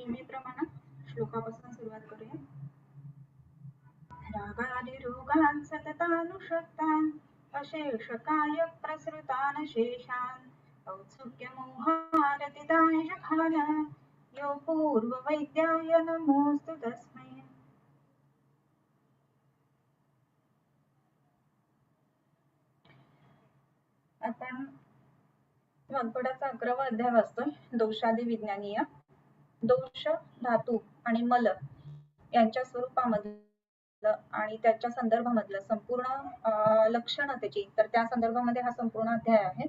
नेहमीप्रमाणे श्लोकापासून सुरुवात करूया. रागादि रोगान् सततानुषक्तान् अशेष काय प्रसृतान् शेषान् औत्सुक्यमोहारतिदाय जघान यो पूर्ववैद्याय नमोऽस्तु तस्मै. आपण वाग्भटाचा 11वा अध्याय वाचतोय. दोषादि विज्ञानीय. दोष, धातू आणि मल यांच्या स्वरूपामधलं आणि त्याच्या संदर्भामधलं संपूर्ण लक्षण त्याची, तर त्या संदर्भामध्ये हा संपूर्ण अध्याय आहे.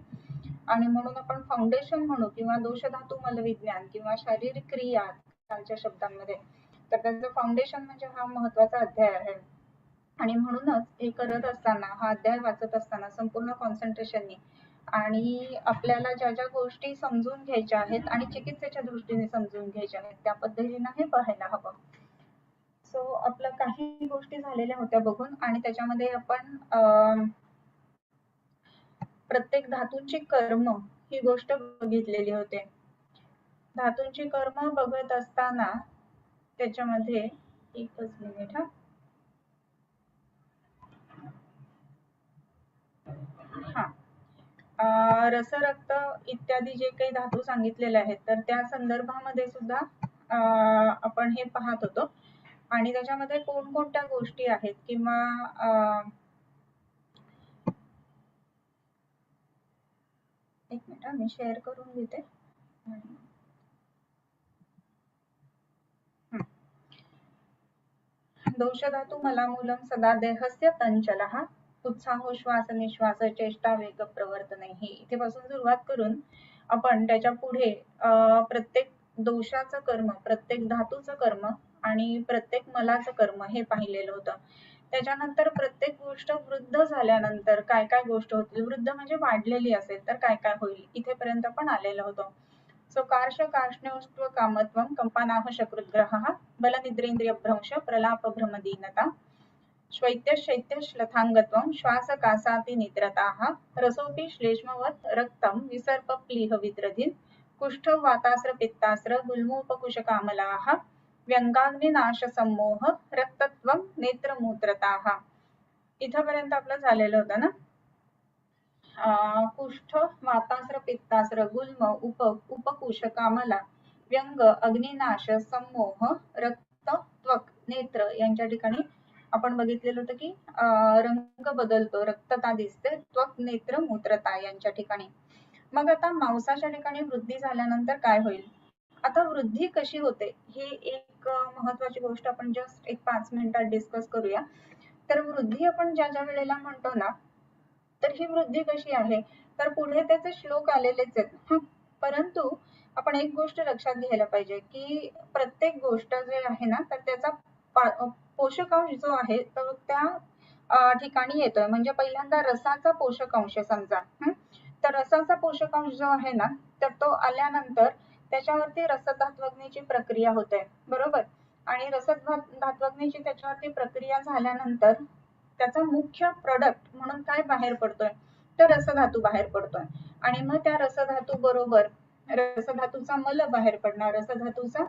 आणि म्हणून आपण फाउंडेशन म्हणू किंवा दोष, धातू, मल विज्ञान किंवा शारीरिक क्रिया खालच्या शब्दांमध्ये, तर त्याचं फाउंडेशन म्हणजे हा महत्वाचा अध्याय आहे. आणि म्हणूनच हे करत असताना, हा अध्याय वाचत असताना संपूर्ण कॉन्सन्ट्रेशननी आणि आपल्याला ज्या ज्या गोष्टी समजून घ्यायच्या आहेत आणि चिकित्सेच्या दृष्टीने समजून घ्यायच्या आहेत त्या पद्धतीने हे पाहायला हवं. सो आपलं काही गोष्टी झालेल्या होत्या बघून, आणि त्याच्यामध्ये आपण प्रत्येक धातूंची कर्म ही गोष्ट बघितलेली होते. धातूंची कर्म बघत असताना त्याच्यामध्ये एकच मिनिट रस, रक्त इत्यादी जे काही धातू सांगितलेले आहेत तर त्या संदर्भामध्ये सुद्धा आपण हे पाहत होतो. आणि त्याच्यामध्ये कोणकोणत्या गोष्टी आहेत किंवा एक मिनिट मी शेअर करून घेते. दोष धातू मलामूलम सदा देहस्य तंचलः उत्साहो श्वास निश्वास चेष्टा वेग प्रवर्तन. इथे पासून सुरुवात करून आपण त्याच्या पुढे प्रत्येक दोषाचं कर्म, प्रत्येक धातूचं कर्म आणि प्रत्येक मलाचं कर्म हे पाहिलेलं होतं. त्याच्यानंतर प्रत्येक गोष्ट वृद्ध झाल्यानंतर काय काय गोष्ट होतील, वृद्ध म्हणजे वाढलेली असेल तर काय काय होईल, इथेपर्यंत पण आलेलं होतं. सो कार्श कार्ष्ण्योष्ट्व कामत्वं कंपानाह शकृद्ग्रहः बलनिद्रेन्द्रियभ्रंश प्रलाप भ्रमदीनता श्वैत्य शैत्य श्लथांगत्वं श्वास कासाति निद्रताः रसोपि श्लेष्मवत् रक्तं विसर्प प्लीह विद्रधिन् कुष्ठ वातास्र पित्तास्र गुल्मोपकुशकामलाः व्यंगाग्निनाश सम्मोह रक्तत्वं नेत्रमूत्रताः. इथपर्यंत आपलं झालेलं होतं ना. कुष्ठ, वातास्र, पित्तास्र, गुल्म, उपकुश, कामला, व्यंग, अग्निनाश, सम्मोह, रक्त, त्वक, नेत्र यांच्या ठिकाणी आपण बघितलेलं होतं की रंग बदलतो, रक्तता दिसते, त्वक, नेत्र, मूत्रता यांच्या ठिकाणी. मग आता मांसाच्या ठिकाणी वृद्धी झाल्यानंतर काय होईल, आता वृद्धी कशी होते ही एक महत्वाची गोष्ट आपण जस्ट एक 5 मिनिटात डिस्कस करूया. तर वृद्धी आपण ज्या ज्या वेळेला म्हणतो ना, तर ही वृद्धी कशी आहे, तर पुढे त्याचे श्लोक आलेलेच आहेत. परंतु आपण एक गोष्ट लक्षात घ्यायला पाहिजे की प्रत्येक गोष्ट जे आहे ना, तर त्याचा पोषकांश जो आहे तो त्या ठिकाणी येतोय. म्हणजे पहिल्यांदा रसाचा पोषकांश समजा, तर रसाचा पोषकांश जो आहे ना, तर तो आल्यानंतर त्याच्यावरती रसधात्वग्नीची प्रक्रिया होते, बरोबर. आणि रसधात्वग्नीची त्याच्यावरती प्रक्रिया झाल्यानंतर त्याचा मुख्य प्रोडक्ट म्हणून काय बाहेर पडतोय, तर रसधातू बाहेर पडतोय. आणि मग त्या रसधातू बरोबर रसधातूचा मल बाहेर पडणार, रसधातूचा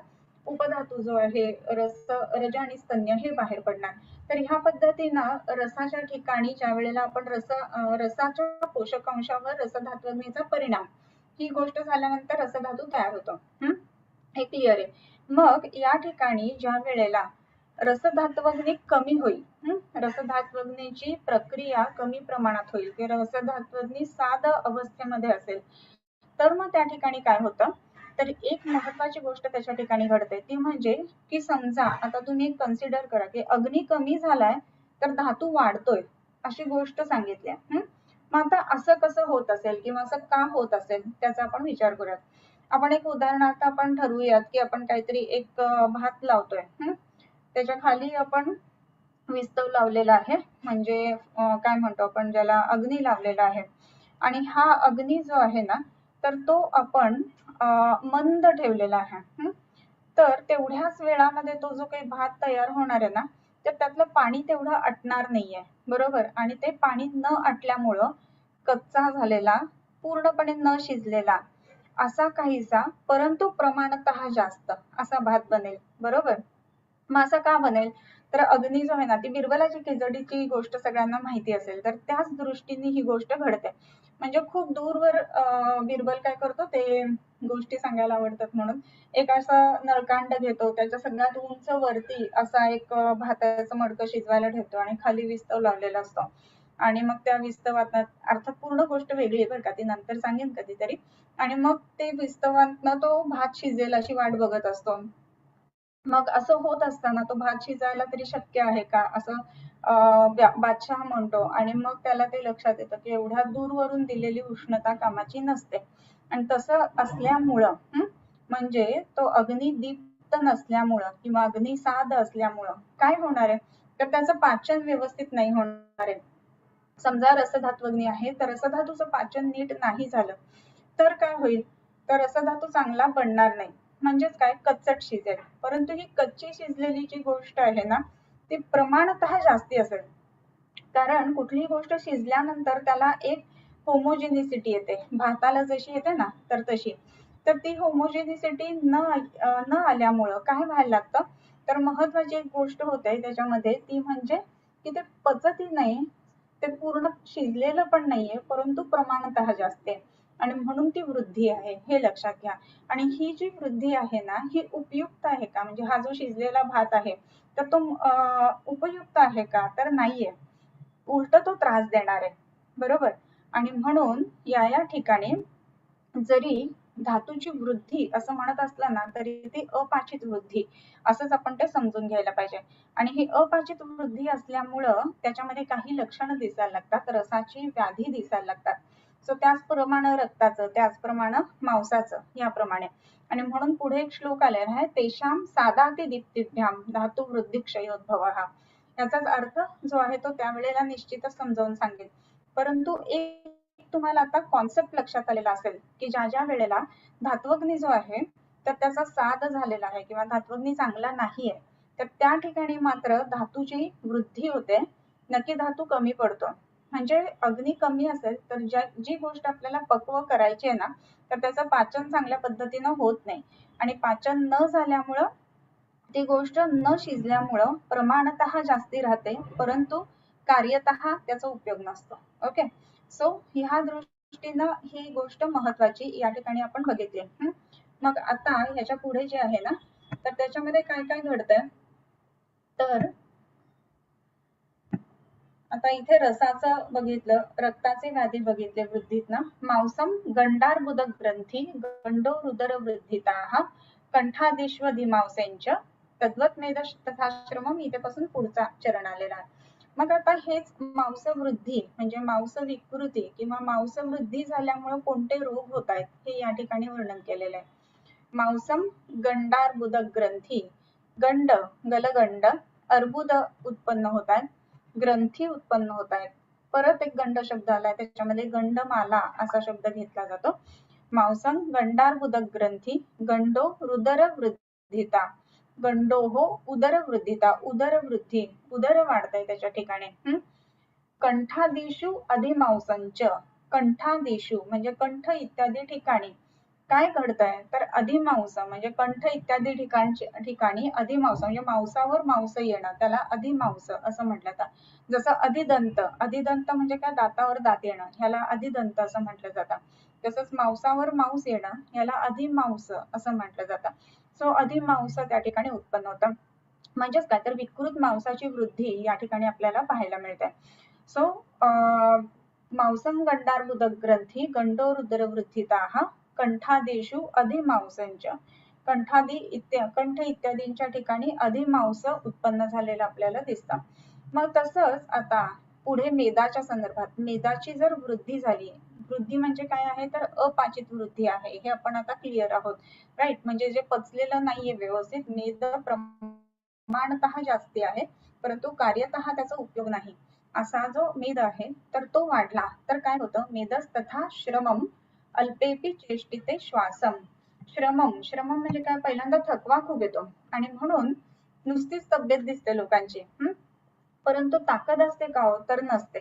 उपधातू जो आहे रज आणि स्तन्य हे बाहेर पडणार. तर ह्या पद्धतीनं रसाच्या ठिकाणी ज्या वेळेला आपण रसाच्या पोषकांशावर रसधात्वग्नीचा परिणाम, ही गोष्ट झाल्यानंतर रसधातू तयार होतो. हे क्लिअर आहे. मग या ठिकाणी ज्या वेळेला रसधात्वग्नी कमी होईल, रसधात्वग्नीची प्रक्रिया कमी प्रमाणात होईल, की रसधात्वग्नी साध अवस्थेमध्ये असेल, तर मग त्या ठिकाणी काय होतं, तर एक महत्वाची गोष्ट त्याच्या ठिकाणी घडते ती म्हणजे की समजा आता तुम्ही कन्सिडर करा की अग्नी कमी झालाय तर धातू वाढतोय, अशी गोष्ट सांगितली. मग आता असं कसं होत असेल किंवा असं का होत असेल त्याचा आपण विचार करूयात. आपण एक उदाहरणार्थ आपण ठरवूयात की आपण काहीतरी एक भात लावतोय, त्याच्या खाली आपण विस्तव लावलेला आहे, म्हणजे काय म्हणतो आपण ज्याला अग्नी लावलेला आहे. आणि हा अग्नी जो आहे ना, तर तो आपण मंद ठेवलेला आहे. तर तेवढ्याच वेळामध्ये तो जो काही भात तयार होणार आहे ना, तर त्यातलं पाणी तेवढं आटणार नाहीये, बरोबर. आणि ते पाणी न आटल्यामुळं कच्चा झालेला, पूर्णपणे न शिजलेला असा काहीसा परंतु प्रमाणतः जास्त असा भात बनेल. बरोबर. मग असं का बनेल? तर अग्नी जो आहे ना, ती बिरबलाची खिचडीची गोष्ट सगळ्यांना माहिती असेल, तर त्याच दृष्टीने ही गोष्ट घडते. म्हणजे खूप दूरवर बिरबल काय करतो, ते गोष्टी सांगायला आवडतात म्हणून एक असा नळकांड घेतो, त्याच्या सगळ्यात उंच वरती असा एक भाताचं मडकं शिजवायला ठेवतो आणि खाली विस्तव लावलेला असतो. आणि मग त्या विस्तवात, अर्थात पूर्ण गोष्ट वेगळी आहे बरं का, ती नंतर सांगेन कधीतरी. आणि मग ते विस्तवातनं तो भात शिजेल अशी वाट बघत असतो. मग असं होत असताना तो भात शिजायला तरी शक्य आहे का, असं बादशाह म्हणतो. आणि मग त्याला ते लक्षात येतं की एवढ्या दूरवरून दिलेली उष्णता कामाची नसते. आणि तसं असल्यामुळं म्हणजे तो अग्नी दीप्त नसल्यामुळं किंवा अग्नी साध असल्यामुळं काय होणार आहे, तर त्याचं पाचन व्यवस्थित नाही होणार आहे. समजा रसधात्वग्नी आहे, तर रसधातूचं पाचन नीट नाही झालं तर काय होईल, तर रसधातू चांगला बनणार नाही. म्हणजेच काय, कच्चट शिजेल. परंतु ही कच्ची शिजलेली जी गोष्ट आहे ना, ती प्रमाणतः जास्ती असेल. कारण कुठलीही गोष्ट शिजल्यानंतर त्याला एक होमोजेनिसिटी येते, भाताला जशी येते ना तर तशी. तर ती होमोजेनिसिटी न आल्यामुळं काय व्हायला लागतं, तर महत्वाची एक गोष्ट होते त्याच्यामध्ये, ती म्हणजे की ते पचतही नाही, ते पूर्ण शिजलेलं पण नाहीये, परंतु प्रमाणतः जास्त आहे. आणि म्हणून ती वृद्धी आहे, हे लक्षात घ्या. आणि ही जी वृद्धी आहे ना, ही उपयुक्त आहे का, म्हणजे हा जो शिजलेला भात आहे तर तो उपयुक्त आहे का, तर नाहीये, उलट तो त्रास देणार आहे. बरोबर. आणि म्हणून या ठिकाणी जरी धातूची वृद्धी असं म्हणत असलं ना, तरी ती अपाचित वृद्धी असंच आपण ते समजून घ्यायला पाहिजे. आणि ही अपाचित वृद्धी असल्यामुळं त्याच्यामध्ये काही लक्षणं दिसायला लागतात, रसाची व्याधी दिसायला लागतात. सो त्याचप्रमाणे रक्ताचं, त्याचप्रमाणे मांसाचं, याप्रमाणे. आणि म्हणून पुढे एक श्लोक आलेला आहे, तेषां सादाति दीप्तिभ्याम धातू वृद्धी क्षयोद्भवः. याचाच अर्थ जो आहे तो त्यावेळेला निश्चितच समजावून सांगेल. परंतु एक तुम्हाला आता कॉन्सेप्ट लक्षात आलेला असेल की ज्या वेळेला धात्वग्नी जो आहे तर त्याचा साध झालेला आहे किंवा धात्वग्नी चांगला नाहीये, तर त्या ठिकाणी मात्र धातूची वृद्धी होते, नक्की धातू कमी पडतो. म्हणजे अग्नी कमी असेल तर जी गोष्ट आपल्याला पक्व करायची आहे ना, तर त्याचं पाचन चांगल्या पद्धतीनं होत नाही. आणि पाचन न झाल्यामुळं ती गोष्ट न शिजल्यामुळं प्रमाणतः जास्ती राहते, परंतु कार्यतः त्याचा उपयोग नसतो. ओके. सो ह्या दृष्टीनं ही गोष्ट महत्वाची या ठिकाणी आपण बघितली. मग आता ह्याच्या पुढे जे आहे ना, तर त्याच्यामध्ये काय काय घडतंय, तर आता इथे रसाचं बघितलं, रक्ताचे व्याधी बघितले वृद्धीतनं. मांसम गंडार्बुदक ग्रंथी गंडो रुदर वृद्धिताः कंठादिष्वधिमांसेंच तद्वत मेद तथाश्रमम, इथेपासून पुढचा चरण आलेला आहे. मग आता हेच मांस वृद्धी म्हणजे मांस विकृती किंवा मांस वृद्धी झाल्यामुळे कोणते रोग होत आहेत हे या ठिकाणी वर्णन केलेलं आहे. मांसम गंडार्बुदक ग्रंथी, गंड गलगंड, अर्बुद उत्पन्न होत आहेत, ग्रंथी उत्पन्न होत आहेत. परत एक गंड शब्द आलाय, त्याच्यामध्ये गंडमाला असा शब्द घेतला जातो. मांसम गंडार्बुदक ग्रंथी गंडो रुदर वृद्धिता, गंडोहो उदर वृद्धिता, उदर वृद्धी, उदर वाढतंय त्याच्या ठिकाणी. कंठादिषु अधिमांसंच, कंठादिषु म्हणजे कंठ इत्यादी ठिकाणी काय घडतंय, तर अधिमांस म्हणजे कंठ इत्यादी ठिकाणी अधिमांस म्हणजे मांसावर मांस येणं, त्याला अधिमांस असं म्हटलं जातं. जसं अधिदंत, अधिदंत म्हणजे काय, दातावर दात येणं, ह्याला अधिदंत असं म्हटलं जातं. तसंच मांसावर मांस येणं याला अधिमांस असं म्हटलं जातं. सो अधिमांस त्या ठिकाणी उत्पन्न होतं. म्हणजेच काय, तर विकृत मांसाची वृद्धी या ठिकाणी आपल्याला पाहायला मिळते. सो मांसम गंडार्बुदक ग्रंथी गंडो रुद्र वृद्धिताः कंठादेशु अधिमांसंच, कंठ इत्यादींच्या ठिकाणी अधिमांस उत्पन्न झालेलं आपल्याला दिसतं. मग तसंच आता पुढे मेदाच्या संदर्भात, मेदाची जर वृद्धी झाली, वृद्धी म्हणजे काय आहे, तर अपाचित वृद्धी आहे, हे आपण आता क्लिअर आहोत. राईट. म्हणजे जे पचलेलं नाहीये व्यवस्थित, मेद प्रमाणतः जास्ती आहे परंतु कार्यतः त्याचा उपयोग नाही, असा जो मेद आहे तर तो वाढला तर काय होतं, मेदस तथा श्रमम अल्पेपी चेष्टिते श्वासम. श्रमम, श्रमम म्हणजे काय, पहिल्यांदा थकवा खूप येतो आणि म्हणून नुसतीच तब्येत दिसते लोकांची, परंतु ताकद असते का हो, तर नसते.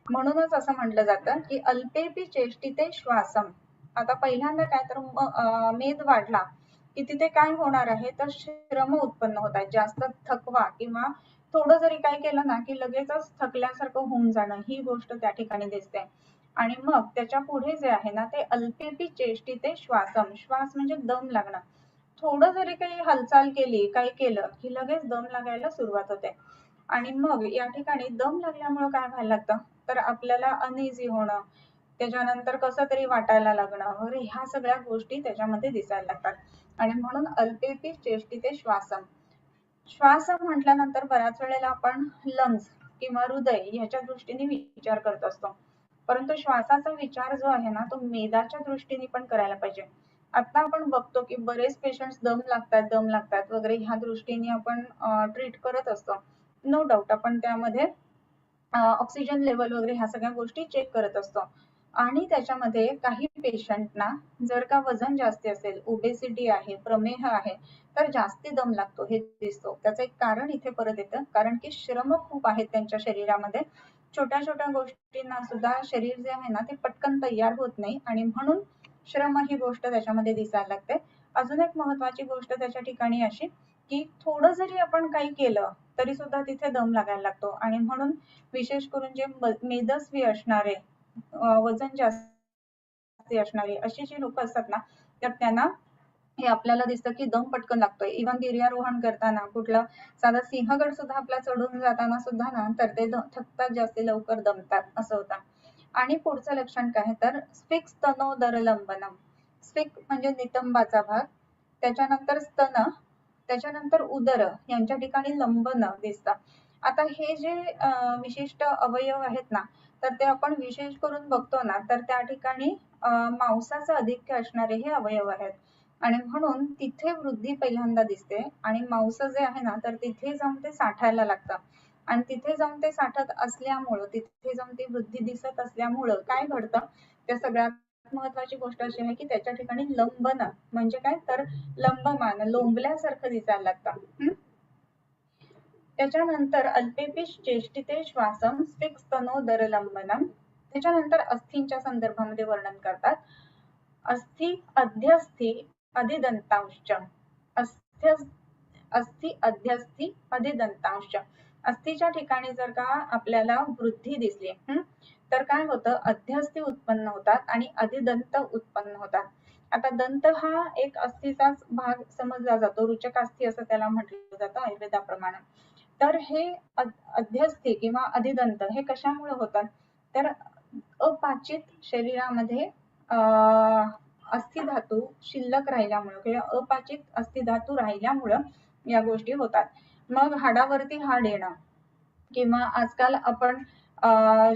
म्हणूनच असं म्हटलं जातं की अल्पेपी चेष्टिते श्वासम, आता पहिल्यांदा काय तर मेद वाढला की तिथे काय होणार आहे तर श्रम उत्पन्न होत आहे, जास्त थकवा किंवा थोडं जरी काय केलं ना की लगेचच थकल्यासारखं होऊन जाणं, ही गोष्ट त्या ठिकाणी दिसते. आणि मग त्याच्या पुढे जे आहे ना ते अल्पेपी चेष्टिते श्वासम, श्वास म्हणजे दम लागणं. थोडं जरी काही हालचाल केली, काही केलं की लगेच दम लागायला सुरुवात होते. आणि मग या ठिकाणी दम लागल्यामुळे काय व्हायला लागतं तर आपल्याला अनइझी होणं, त्याच्यानंतर कसं तरी वाटायला लागणं वगैरे, ह्या सगळ्या गोष्टी त्याच्यामध्ये दिसायला लागतात. आणि म्हणून अल्पेपी चेष्टिते श्वासम. श्वास म्हटल्यानंतर बऱ्याच वेळेला आपण लंग्स किंवा हृदय ह्याच्या दृष्टीने विचार करत असतो, परंतु श्वासाचा विचार जो आहे ना तो मेदाच्या दृष्टीने पण करायला पाहिजे. आता आपण बघतो की बरेच पेशंट्स दम लागतात वगैरे ह्या दृष्टीने आपण ट्रीट करत असतो. नो डाऊट आपण त्यामध्ये ऑक्सिजन लेवल वगैरे ह्या सगळ्या गोष्टी चेक करत असतो. आणि त्याच्यामध्ये काही पेशंटना जर का वजन जास्ती असेल, ओबेसिटी आहे, प्रमेह आहे, तर जास्ती दम लागतो हे दिसतो. त्याचं एक कारण इथे परत येतं, कारण की श्रम खूप आहेत त्यांच्या शरीरामध्ये. छोट्या छोट्या गोष्टींना सुद्धा शरीर जे आहे ना ते पटकन तयार होत नाही आणि म्हणून श्रम ही गोष्ट त्याच्यामध्ये दिसायला लागते. अजून एक महत्वाची गोष्ट त्याच्या ठिकाणी अशी की थोडं जरी आपण काही केलं तरी सुद्धा तिथे दम लागायला लागतो. आणि म्हणून विशेष करून जे मेदस्वी असणारे, वजन जास्ती असणारे अशी जी लोक असतात ना तर त्यांना हे आपल्याला दिसतं की दम पटकन लागतोय. इव्हन गिर्यारोहण करताना कुठला साधा सिंहगड सुद्धा आपला चढून जाताना सुद्धा ना तर ते थकतात, जास्ती लवकर दमतात असं होतं. आणि पुढचं लक्षण काय तर स्फिक्स तनोदरलंबनम. स्फिक म्हणजे नितंबाचा भाग, त्याच्यानंतर स्तन, त्याच्यानंतर उदर यांच्या ठिकाणी लंबन दिसतं. आता हे जे विशिष्ट अवयव आहेत ना तर ते आपण विशेष करून बघतो ना तर त्या ठिकाणी मांसाचं अधिक्य असणारे हे अवयव आहेत. आणि म्हणून तिथे वृद्धी पहिल्यांदा दिसते आणि मांस जे आहे ना तर तिथे जाऊन ते साठायला लागतं. आणि तिथे जाऊन ते साठत असल्यामुळं, तिथे जाऊन ती वृद्धी दिसत असल्यामुळं काय घडतं, त्या सगळ्यात महत्वाची गोष्ट अशी आहे की त्याच्या ठिकाणी लंबन म्हणजे काय तर लंबमान, लोंबल्यासारखं दिसायला लागतं. त्याच्यानंतर अल्पेपिश चेष्टिते श्वासम स्फिक्स तनोदरलंबनम. त्याच्यानंतर अस्थींच्या संदर्भामध्ये वर्णन करतात. अस्थि अध्यस्थी अधिदंतांश. अस्थि अध्यस्थी अधिदंतांश. अस्थीच्या ठिकाणी जर का आपल्याला वृद्धी दिसली तर काय होतं, अध्यस्थी उत्पन्न होतात आणि अधिदंत उत्पन्न होतात. आता दंत हा एक अस्थीचाच भाग समजला जातो, रुचक अस्थी असं त्याला म्हटलं जातं आयुर्वेदाप्रमाणे. तर हे अध्यस्थी किंवा अधिदंत हे कशामुळे होतात तर अपाचित शरीरामध्ये अस्थिधातू शिल्लक राहिल्यामुळे किंवा अपाचित अस्थिधातू राहिल्यामुळं या गोष्टी होतात. मग हाडावरती हाड येणं किंवा आजकाल आपण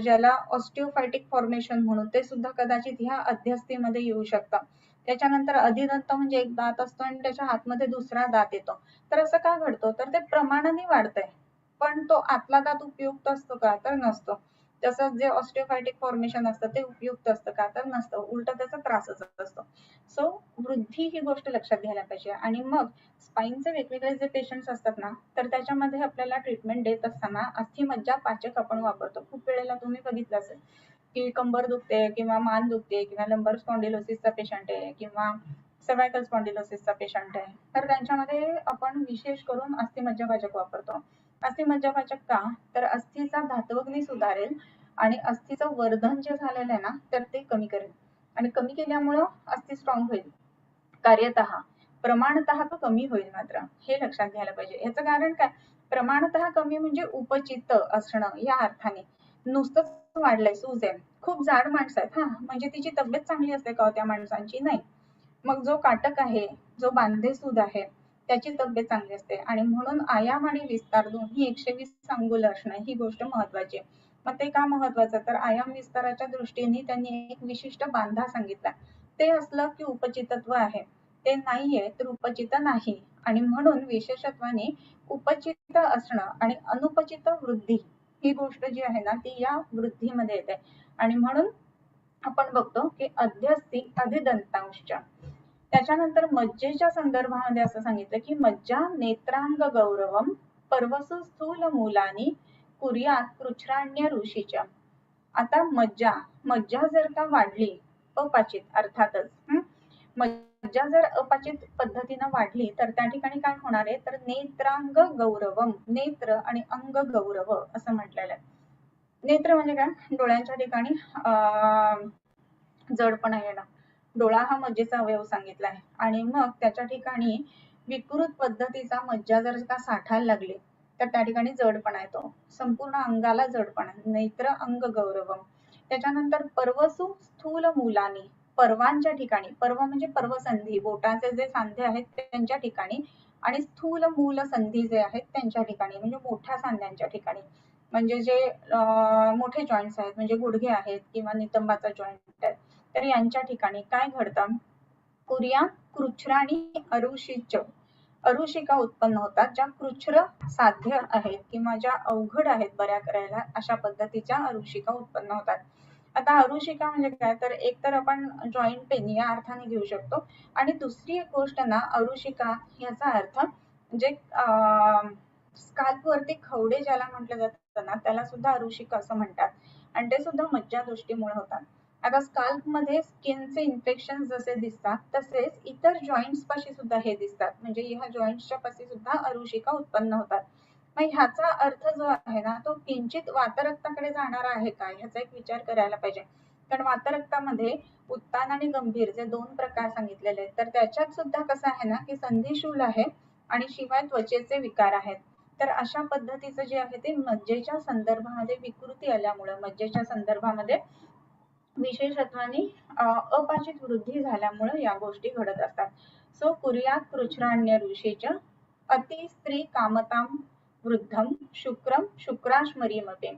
ज्याला ऑस्टिओफायटिक फॉर्मेशन म्हणून ते सुद्धा कदाचित ह्या अध्यस्थीमध्ये येऊ शकतं. त्याच्यानंतर अधिदंत म्हणजे एक दात असतो आणि त्याच्या आतमध्ये दुसरा दात येतो. तर असं का घडतं तर ते प्रमाणाने वाढतंय, पण तो आतला दात उपयुक्त असतो का तर नसतो. तसंच जे ऑस्टिओफायटिक फॉर्मेशन असतं ते उपयुक्त असतं का तर नसतं, उलट त्याचा त्रासच असतो. सो वृद्धी ही गोष्ट लक्षात घ्यायला पाहिजे. आणि मग स्पाईनचे वेगवेगळे जे पेशंट्स असतात ना तर त्याच्यामध्ये आपल्याला ट्रीटमेंट देत असताना अस्थिमज्जा पाचक आपण वापरतो. खूप वेळेला तुम्ही बघितलं असेल की कंबर दुखते किंवा मान दुखते किंवा लंबर स्पॉन्डिलोसिसचा पेशंट आहे किंवा सर्वायकल स्पॉन्डिलोसिसचा पेशंट आहे, तर त्यांच्यामध्ये आपण विशेष करून अस्थिमज्जाभाजक वापरतो. अस्थिमज्जाभाजक का तर अस्थीचा धातवग्नी सुधारेल आणि अस्थीचं वर्धन जे झालेलं आहे ना तर ते कमी करेल. आणि कमी केल्यामुळं अस्थी स्ट्रॉंग होईल कार्यतः. प्रमाणतः तो कमी होईल मात्र, हे लक्षात घ्यायला पाहिजे. याचं कारण काय, प्रमाणतः कमी म्हणजे उपचित असणं या अर्थाने. नुसतंच वाढलंय, सूज आहे, खूप जाड माणसं आहेत हा म्हणजे तिची तब्येत चांगली असते का त्या माणसांची, नाही. मग जो काटक आहे, जो बांधेसूद आहे त्याची तब्येत चांगली असते. आणि म्हणून आयाम आणि विस्तार दोन्ही 120 अंगुल असणं ही गोष्ट महत्वाची आहे. मग ते का महत्वाचं तर आयाम विस्ताराच्या दृष्टीने त्यांनी एक विशिष्ट बांधा सांगितला, ते असलं की उपचितत्व आहे, ते नाहीये तर उपचित नाही. आणि म्हणून विशेषत्वाने उपचित असणं आणि अनुपचित वृद्धी ही गोष्ट जी आहे ना ती या वृद्धीमध्ये येते. आणि म्हणून आपण बघतो की अध्यस्थी अधिदंतांश. त्याच्यानंतर मज्जेच्या संदर्भामध्ये असं सांगितलं की मज्जा नेत्रांग गौरवम पर्वसु स्थूल मूलानी कुर्यात कृच्छ्राण्य ऋषीच्या. आता मज्जा जर का वाढली अपाचित अर्थातच. मज्जा जर अपाचित पद्धतीनं वाढली तर त्या ठिकाणी काय होणार आहे, तर नेत्रांग गौरवम, नेत्र आणि अंग गौरव असं म्हटलेलं आहे. नेत्र म्हणजे काय, डोळ्यांच्या ठिकाणी जडपणा येणं. डोळा हा मज्जेचा अवयव सांगितला आहे आणि मग त्याच्या ठिकाणी विकृत पद्धतीचा मज्जा जर का साठायला लागली तर त्या ठिकाणी जडपणा येतो, संपूर्ण अंगाला जडपणा. नेत्र अंग गौरवम. त्याच्यानंतर पर्वसु स्थूल मूलानी, पर्वांच्या ठिकाणी, पर्व म्हणजे पर्वसंधी, बोटाचे जे सांधे आहेत त्यांच्या ठिकाणी, आणि स्थूल मूल संधी जे आहेत त्यांच्या ठिकाणी, म्हणजे मोठ्या सांध्यांच्या ठिकाणी, म्हणजे जे मोठे जॉईंट्स आहेत, म्हणजे गुडघे आहेत किंवा नितंबाचा जॉईंट आहे, तर यांच्या ठिकाणी काय घडतं, कुर्या कृच्छ्र आणि अरुषिच, अरुषिका उत्पन्न होतात, ज्या कृच्छ्र साध्य आहेत किंवा ज्या अवघड आहेत बऱ्या करायला, अशा पद्धतीच्या अरुषिका उत्पन्न होतात. आता अरुषिका म्हणजे काय, तर एक तर आपण जॉईंट पेन या अर्थाने घेऊ शकतो, आणि दुसरी एक गोष्ट ना, अरुषिका याचा अर्थ जे स्काल्प वरती खवडे ज्याला म्हटलं जातं ना, त्याला सुद्धा अरुषिका असं म्हणतात, आणि ते सुद्धा मज्जादोष्टीमुळे होतात. आता स्काल्प मध्ये स्किनचे इन्फेक्शन जसे दिसतात तसेच इतर जॉईंट्स पाशी सुद्धा हे दिसतात, म्हणजे ह्या जॉईंट्सच्या पाशी सुद्धा अरुषिका उत्पन्न होतात. मग ह्याचा अर्थ जो आहे ना, तो किंचित वातरक्ताकडे जाणारा आहे का, ह्याचा एक विचार करायला पाहिजे. कारण वातरक्तामध्ये उत्तान आणि गंभीर जे दोन प्रकार सांगितलेले आहेत, तर त्याच्यात सुद्धा कसं आहे ना, की संधिशूल आहे आणि शिवाय त्वचेचे विकार आहेत. तर अशा पद्धतीचं जे आहे ते मज्जेच्या संदर्भामध्ये विकृती आल्यामुळे, मज्जेच्या संदर्भामध्ये विशेषत्वाने अपाचित वृद्धी झाल्यामुळे या गोष्टी घडत असतात. सो कुर्यात कृच्छ्राण्य ऋषीच अति स्त्री कामताम वृद्धम शुक्रम शुक्राश्मरीमते.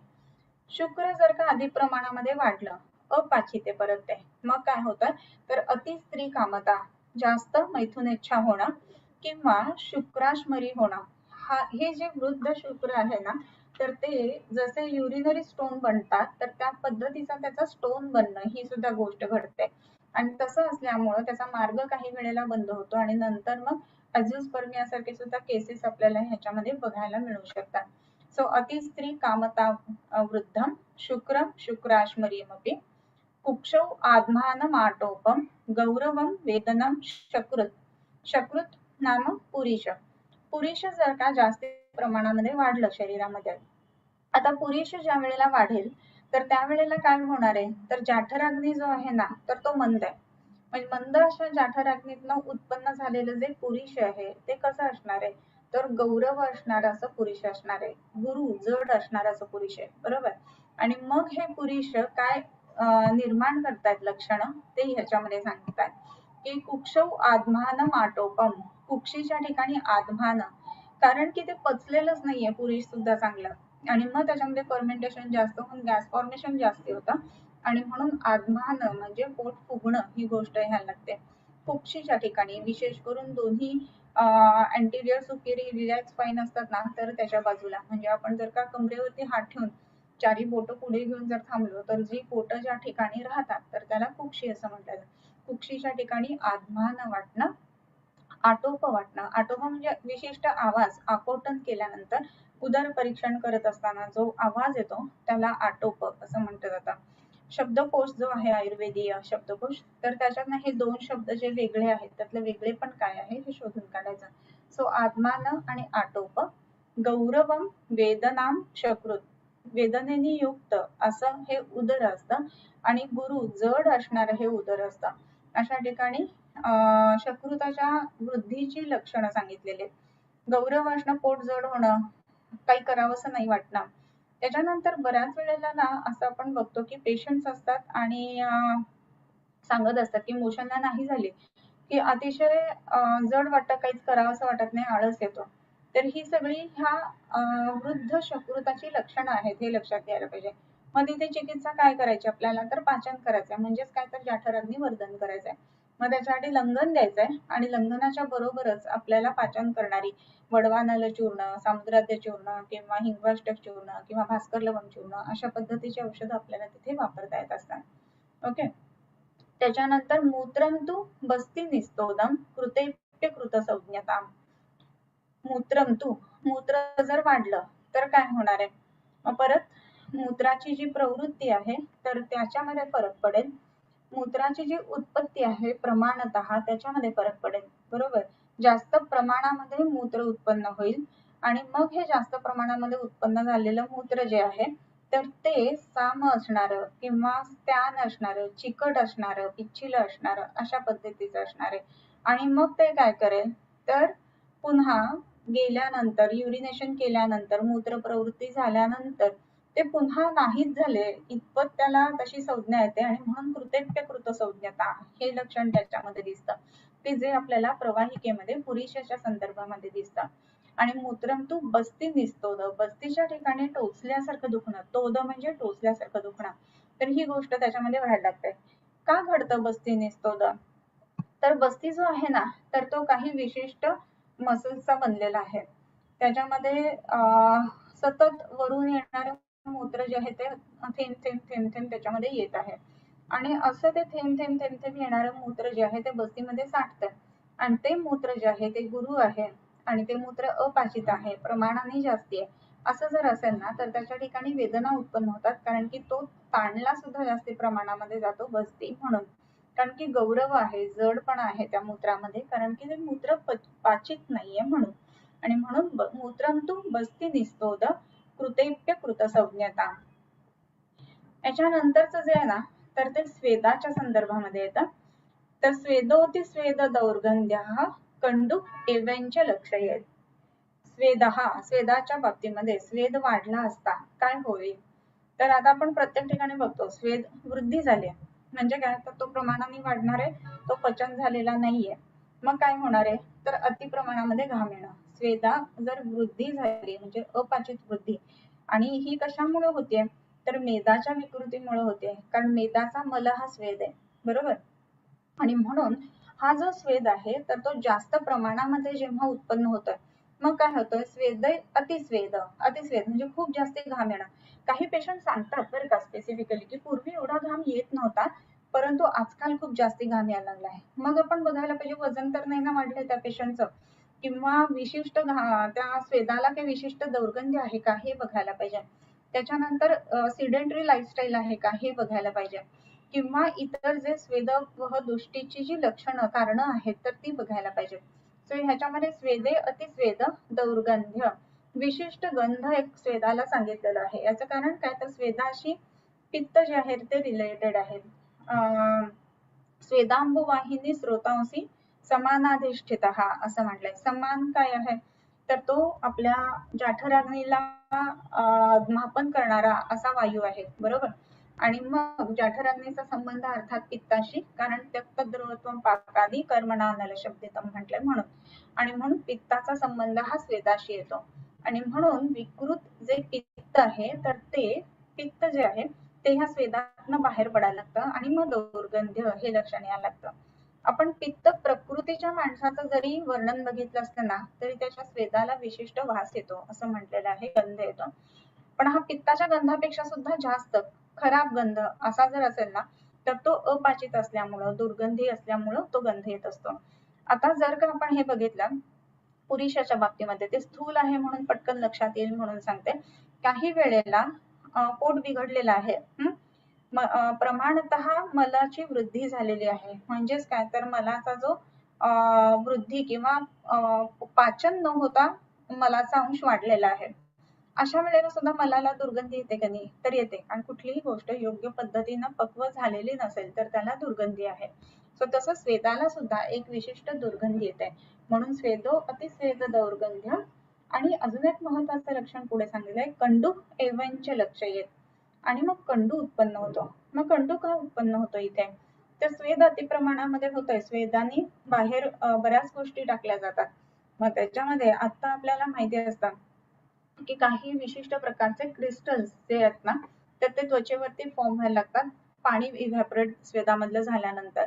शुक्र जर का अधिक प्रमाणामध्ये वाढलं, अपाचिते परत ते, मग काय होतं, तर अति स्त्री कामता, जास्त मैथुनेच्छा होणं किंवा शुक्राश्मरी होणं. हे जे वृद्ध शुक्र आहे ना, तर ते जसे युरिनरी स्टोन बनतात, तर त्या पद्धतीचा त्याचा स्टोन बनणं ही सुद्धा गोष्ट घडते, आणि तसं असल्यामुळं त्याचा मार्ग काही वेळेला बंद होतो आणि नंतर मग अजिओस्पर्मियासारखे सुद्धा केसेस आपल्याला ह्याच्यामध्ये बघायला मिळू शकतात. सो अति स्त्री कामता वृद्धम शुक्रम शुक्राश्मरीमपि कुक्षौ आत्मानमाटोपम गौरवम वेदनम शकृत. शकृत नाम पुरीश. पुरीश जर का जास्त प्रमाणामध्ये वाढलं शरीरामध्ये, आता पुरीश ज्या वेळेला वाढेल तर त्यावेळेला काय होणार आहे, तर जाठराग्नी जो आहे ना, तर तो मंद आहे. म्हणजे मंद अशा जाठराग्नीतनं उत्पन्न झालेलं जे पुरीश आहे ते कसं असणार आहे, तर गौरव असणार असं पुरुष असणार आहे, गुरु जड असणार असं पुरुष आहे, बरोबर. आणि मग हे पुरुष काय निर्माण करतायत लक्षण, ते ह्याच्यामध्ये सांगतात की कुक्षौ आत्मान आटोपम, कुक्षीच्या ठिकाणी आत्मान, कारण की ते पचलेलंच नाहीये पुरुष सुद्धा चांगलं, आणि मग त्याच्यामध्ये फर्मेंटेशन जास्त होऊन गॅस फॉर्मेशन जास्त होतं, आणि म्हणून आत्मान म्हणजे पोट फुगणं ही गोष्ट ह्याला लागते. कुक्षीच्या ठिकाणी विशेष करून दोन्ही अँटीरियर सुपेरियर स्पाइन असतात ना, तर त्याच्या बाजूला, म्हणजे आपण जर का कमरेवरती हात ठेवून चारी बोट पुढे घेऊन जर थांबलो तर जी बोट ज्या ठिकाणी राहतात तर त्याला कुक्षी असं म्हटलं जातं. कुक्षीच्या ठिकाणी आत्मान वाटणं, आटोप वाटणं, आटोप म्हणजे विशिष्ट आवाज आकोटन केल्यानंतर उदर परीक्षण करत असताना जो आवाज येतो त्याला आटोप असं म्हटलं जातं. शब्दकोश जो आहे आयुर्वेदीय शब्दकोश, तर त्याच्यात हे दोन शब्द जे वेगळे आहेत त्यातलं वेगळे पण काय आहे हे शोधून काढायचं. सो आत्मान आणि आटोप. गौरवम वेदनाम शकृत, वेदनेने युक्त असं हे उदर असतं, आणि गुरु जड असणार हे उदर असतं. अशा ठिकाणी शकृताच्या वृद्धीची लक्षणं सांगितलेली आहेत. गौरव असणं, पोट जड होणं, काही करावंसं नाही वाटणं. त्याच्यानंतर बऱ्याच वेळेला ना असं आपण बघतो की पेशंट्स असतात आणि सांगत असतात की मोशनला नाही झाली की अतिशय जड वाटतं, काहीच करावंसं वाटत नाही, आळस येतो. तर ही सगळी ह्या वृद्ध शकृताची लक्षणं आहेत, हे लक्षात घ्यायला पाहिजे. मग तिथे चिकित्सा काय करायची आपल्याला, तर पाचन करायचंय, म्हणजेच काय, तर जाठराग्नी वर्धन करायचंय. मग त्याच्यासाठी लंघन द्यायचंय, आणि लंघनाच्या बरोबरच आपल्याला पाचन करणारी वडवानल चूर्ण, सामुद्राद्य चूर्ण किंवा हिंगवाष्टक चूर्ण किंवा भास्कर लवंग चूर्ण अशा पद्धतीची औषधं आपल्याला तिथे वापरता येत असतात. ओके. त्याच्यानंतर मूत्रंतु बस्ती निस्तोदम कृतेप्य कृत संज्ञताम. मूत्रंतु, मूत्र जर वाढलं तर काय होणार आहे, मग परत मूत्राची जी प्रवृत्ती आहे तर त्याच्यामध्ये फरक पडेल. मूत्राची जी उत्पत्ती आहे प्रमाणतः त्याच्यामध्ये फरक पडेल, बरोबर. जास्त प्रमाणामध्ये मूत्र उत्पन्न होईल आणि मग हे जास्त प्रमाणामध्ये उत्पन्न झालेलं मूत्र जे आहे तर ते साम असणारं किंवा स्टॅन असणारं, चिकट असणारं, पिच्छिलं असणारं अशा पद्धतीचं असणार आहे. आणि मग ते काय करेल तर पुन्हा गेल्यानंतर युरिनेशन केल्यानंतर मूत्र प्रवृत्ती झाल्यानंतर ते पुन्हा नाहीच झाले इतपत त्याला तशी संज्ञा येते आणि म्हणून कृतेप्य कृत संज्ञता हे लक्षण त्याच्यामध्ये दिसतं की जे आपल्याला प्रवाहिकेमध्ये पुरुषाच्या संदर्भामध्ये दिसतं. आणि मूत्रंतु बस्ती निस्तोद, बस्तीच्या ठिकाणी टोचल्यासारखं दुखणं, तोद म्हणजे टोचल्यासारखं दुखणं, तर ही गोष्ट त्याच्यामध्ये व्हायला लागते. का घडतं बस्ती निस्तोद? तर बस्ती जो आहे ना तर तो काही विशिष्ट मसल्सचा बनलेला आहे. त्याच्यामध्ये सतत वरून येणारे मूत्र जे आहे ते थेंब थेंब थेंब थेंब त्याच्यामध्ये येत आहे आणि असं ते थेंब थेंब थेंब थेंब येणारं मूत्र जे आहे ते बस्तीमध्ये साठतं आणि ते मूत्र जे आहे ते गुरु आहे आणि ते मूत्र अपाचित आहे, प्रमाणाने जास्ती आहे असं जर असेल ना तर त्याच्या ठिकाणी वेदना उत्पन्न होतात, कारण की तो ताणला सुद्धा जास्ती प्रमाणामध्ये जातो बस्ती म्हणून. कारण की गौरव आहे, जडपणा आहे त्या मूत्रामध्ये, कारण की ते मूत्र पाचित नाहीये म्हणून. आणि म्हणून मूत्रंतु बस्ती निस्तोद कृतेप्य कृत संज्ञता. याच्यानंतरच जे आहे ना तर ते स्वेदाच्या संदर्भामध्ये येतं. तर स्वेदोति स्वेद दौर्गंध्य कंडू एवंच लक्षयेत. स्वेदाच्या बाबतीमध्ये स्वेद वाढला असता काय होईल? तर आता आपण प्रत्येक ठिकाणी बघतो स्वेद वृद्धी झाली म्हणजे काय तर तो प्रमाणाने वाढणार आहे, तो पचन झालेला नाहीये. मग काय होणार आहे तर अति प्रमाणामध्ये घाम येणं. स्वेदा जर वृद्धी झाली म्हणजे अपाचित वृद्धी आणि ही कशामुळे होते तर मेदाच्या विकृतीमुळे होते, कारण मेदाचा मल हा स्वेद आहे, बरोबर. आणि म्हणून हा जो स्वेद आहे तर तो जास्त प्रमाणामध्ये जेव्हा उत्पन्न होतोय मग काय होतंय स्वेद अतिस्वेद. अतिस्वेद म्हणजे खूप जास्त घाम येणं. काही पेशंट सांगतात बरं का स्पेसिफिकली की पूर्वी एवढा घाम येत नव्हता परंतु आजकाल खूप जास्त घाम यायला लागला आहे. मग आपण बघायला पाहिजे वजन तर नाही ना वाढलंय त्या पेशंटचं किंवा विशिष्ट त्या स्वेदाला काही विशिष्ट दुर्गंधी आहे का हे बघायला पाहिजे. त्याच्यानंतर सिडेंटरी लाईफस्टाईल आहे का हे बघायला पाहिजे किंवा इतर जे स्वेदवह दृष्टीची जी लक्षणं कारणं आहेत तर ती बघायला पाहिजे. सो ह्याच्यामध्ये स्वेदे अतिस्वेद दौर्गंध्य विशिष्ट गंध एक स्वेदाला सांगितलेलं आहे. याचं कारण काय तर स्वेदाशी पित्त जे आहे ते रिलेटेड आहे. स्वेदांबुवाहिनी स्रोतांशी समानाधिष्ठित असं म्हटलंय. समान काय आहे तर तो आपल्या जाठराग्नीला मापन करणारा असा वायू आहे, बरोबर. आणि मग जाठराग्नीचा संबंध अर्थात पित्ताशी, कारण त्यक्तद्रवत्वं पाकादी कर्मणा नलशब्दितम म्हटलंय म्हणून. आणि म्हणून पित्ताचा संबंध हा स्वेदाशी येतो आणि म्हणून विकृत जे पित्त आहे तर ते पित्त जे आहे ते ह्या स्वेदातनं बाहेर पडायला लागतं आणि मग दुर्गंध्य हे लक्षण यायला लागतं. आपण पित्त प्रकृतीच्या माणसाचं जरी वर्णन बघितलं असलं ना तरी त्याच्या स्वेदाला विशिष्ट वास येतो असं म्हटलेलं आहे, गंध येतो. पण हा पित्ताच्या गंधापेक्षा सुद्धा जास्त खराब गंध असा जर असेल ना तर तो अपाचित असल्यामुळं दुर्गंधी असल्यामुळं तो गंध येत असतो. आता जर का आपण हे बघितलं पुरुषाच्या बाबतीमध्ये ते स्थूल आहे म्हणून पटकन लक्षात येईल म्हणून सांगते. काही वेळेला पोट बिघडलेलं आहे, प्रमाणतः मलाची वृद्धी झालेली आहे म्हणजेच काय तर मलाचा जो वृद्धी किंवा पाचन न होता मलाचा अंश वाढलेला आहे. अशा वेळेला सुद्धा मलाला दुर्गंधी येते का नाही तर येते, आणि कुठलीही गोष्ट योग्य पद्धतीनं पक्व झालेली नसेल तर त्याला दुर्गंधी आहे. सो तसं स्वेदाला सुद्धा एक विशिष्ट दुर्गंधी येते म्हणून स्वेदो अतिस्वेद दौर्गंध्य. आणि अजून एक महत्वाचं लक्षण पुढे सांगितलंय कंडू एवंच लक्षयेत. आणि मग कंडू उत्पन्न होतो. मग कंडू का उत्पन्न होतो इथे तर स्वेद अतिप्रमाणामध्ये होतोय, स्वेदाने बाहेर बऱ्याच गोष्टी टाकल्या जातात. मग त्याच्यामध्ये आता आपल्याला माहिती असतं की काही विशिष्ट प्रकारचे क्रिस्टल्स जे आहेत ना तर ते त्वचेवरती फॉर्म व्हायला लागतात पाणी इव्हॅपोरेट स्वेदामधलं झाल्यानंतर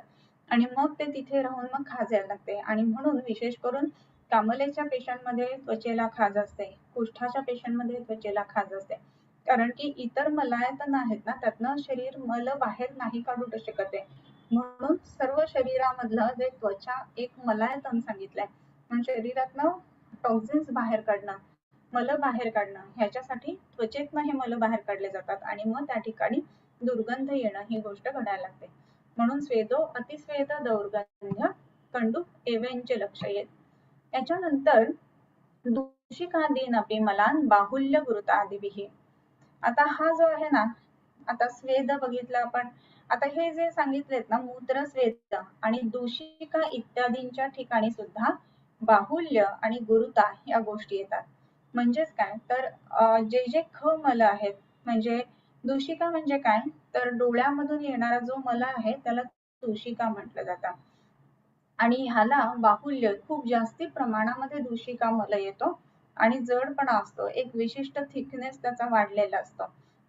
आणि मग ते तिथे राहून मग खाज यायला लागते. आणि म्हणून विशेष करून कामलेच्या पेशंटमध्ये त्वचेला खाज असते, कुष्ठाच्या पेशंटमध्ये त्वचेला खाज असते, कारण की इतर मलायतन आहेत ना त्यातनं शरीर मल बाहेर नाही काढू शकत आहे. म्हणून सर्व शरीरामधलं जे त्वचा एक मलायतन सांगितलंय म्हणजे शरीरातनं टॉक्झिन्स बाहेर काढणं, मल बाहेर काढणं, ह्याच्यासाठी त्वचेतनं हे मल बाहेर काढले जातात आणि मग त्या ठिकाणी दुर्गंध येणं ही गोष्ट घडायला लागते. म्हणून स्वेदो अतिस्वेद दौर्गंध्य कंडूक एवेंच लक्षयेत. याच्यानंतर दूषिकादीन अपि मलान बाहुल्य गुरुतादिभिः. आता हा जो आहे ना, आता स्वेद बघितलं आपण. आता हे जे सांगितलेत ना, मूत्र, स्वेद आणि दूषिका इत्यादींच्या ठिकाणी सुद्धा बाहुल्य आणि गुरुता या गोष्टी येतात. म्हणजेच काय तर जे जे ख मल आहेत, म्हणजे दूषिका म्हणजे काय तर डोळ्यामधून येणारा जो मल आहे त्याला दूषिका म्हटलं जातं. आणि ह्याला बाहुल्य खूप जास्ती प्रमाणामध्ये दूषिका मल येतो आणि जडपणा असतो, एक विशिष्ट थिकनेस त्याचा वाढलेला असतो.